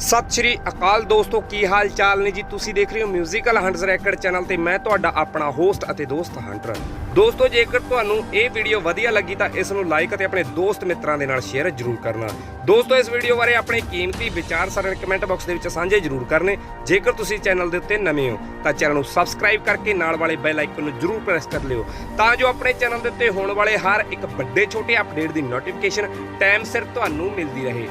S2: ਸਤਿ ਸ਼੍ਰੀ ਅਕਾਲ ਦੋਸਤੋ, ਕੀ ਹਾਲ ਚਾਲ ਨੇ ਜੀ? ਤੁਸੀਂ ਦੇਖ ਰਹੇ ਹੋ ਮਿਊਜ਼ੀਕਲ ਹੰਟਰਸ ਰੈਕਡ ਚੈਨਲ ਤੇ ਮੈਂ ਤੁਹਾਡਾ ਆਪਣਾ ਹੋਸਟ ਅਤੇ ਦੋਸਤ ਹੰਟਰ। ਦੋਸਤੋ, ਜੇਕਰ ਤੁਹਾਨੂੰ ਇਹ ਵੀਡੀਓ ਵਧੀਆ ਲੱਗੀ ਤਾਂ ਇਸ ਨੂੰ ਲਾਈਕ ਅਤੇ ਆਪਣੇ ਦੋਸਤ ਮਿੱਤਰਾਂ ਦੇ ਨਾਲ ਸ਼ੇਅਰ ਜ਼ਰੂਰ ਕਰਨਾ। ਦੋਸਤੋ, ਇਸ ਵੀਡੀਓ ਬਾਰੇ ਆਪਣੇ ਕੀਮਤੀ ਵਿਚਾਰ ਸਾਡੇ ਕਮੈਂਟ ਬਾਕਸ ਦੇ ਵਿੱਚ ਸਾਂਝੇ ਜ਼ਰੂਰ ਕਰਨੇ। ਜੇਕਰ ਤੁਸੀਂ ਚੈਨਲ ਦੇ ਉੱਤੇ ਨਵੇਂ ਹੋ ਤਾਂ ਚੈਨਲ ਨੂੰ ਸਬਸਕ੍ਰਾਈਬ ਕਰਕੇ ਨਾਲ ਵਾਲੇ ਬੈਲ ਆਈਕਨ ਨੂੰ ਜ਼ਰੂਰ ਪ੍ਰੈਸ ਕਰ ਲਿਓ, ਤਾਂ ਜੋ ਆਪਣੇ ਚੈਨਲ ਦੇ ਉੱਤੇ ਹੋਣ ਵਾਲੇ ਹਰ ਇੱਕ ਵੱਡੇ ਛੋਟੇ ਅਪਡੇਟ ਦੀ ਨੋਟੀਫਿਕੇਸ਼ਨ ਟਾਈਮ ਸਿਰ ਤੁਹਾਨੂੰ ਮਿਲਦੀ ਰਹੇ।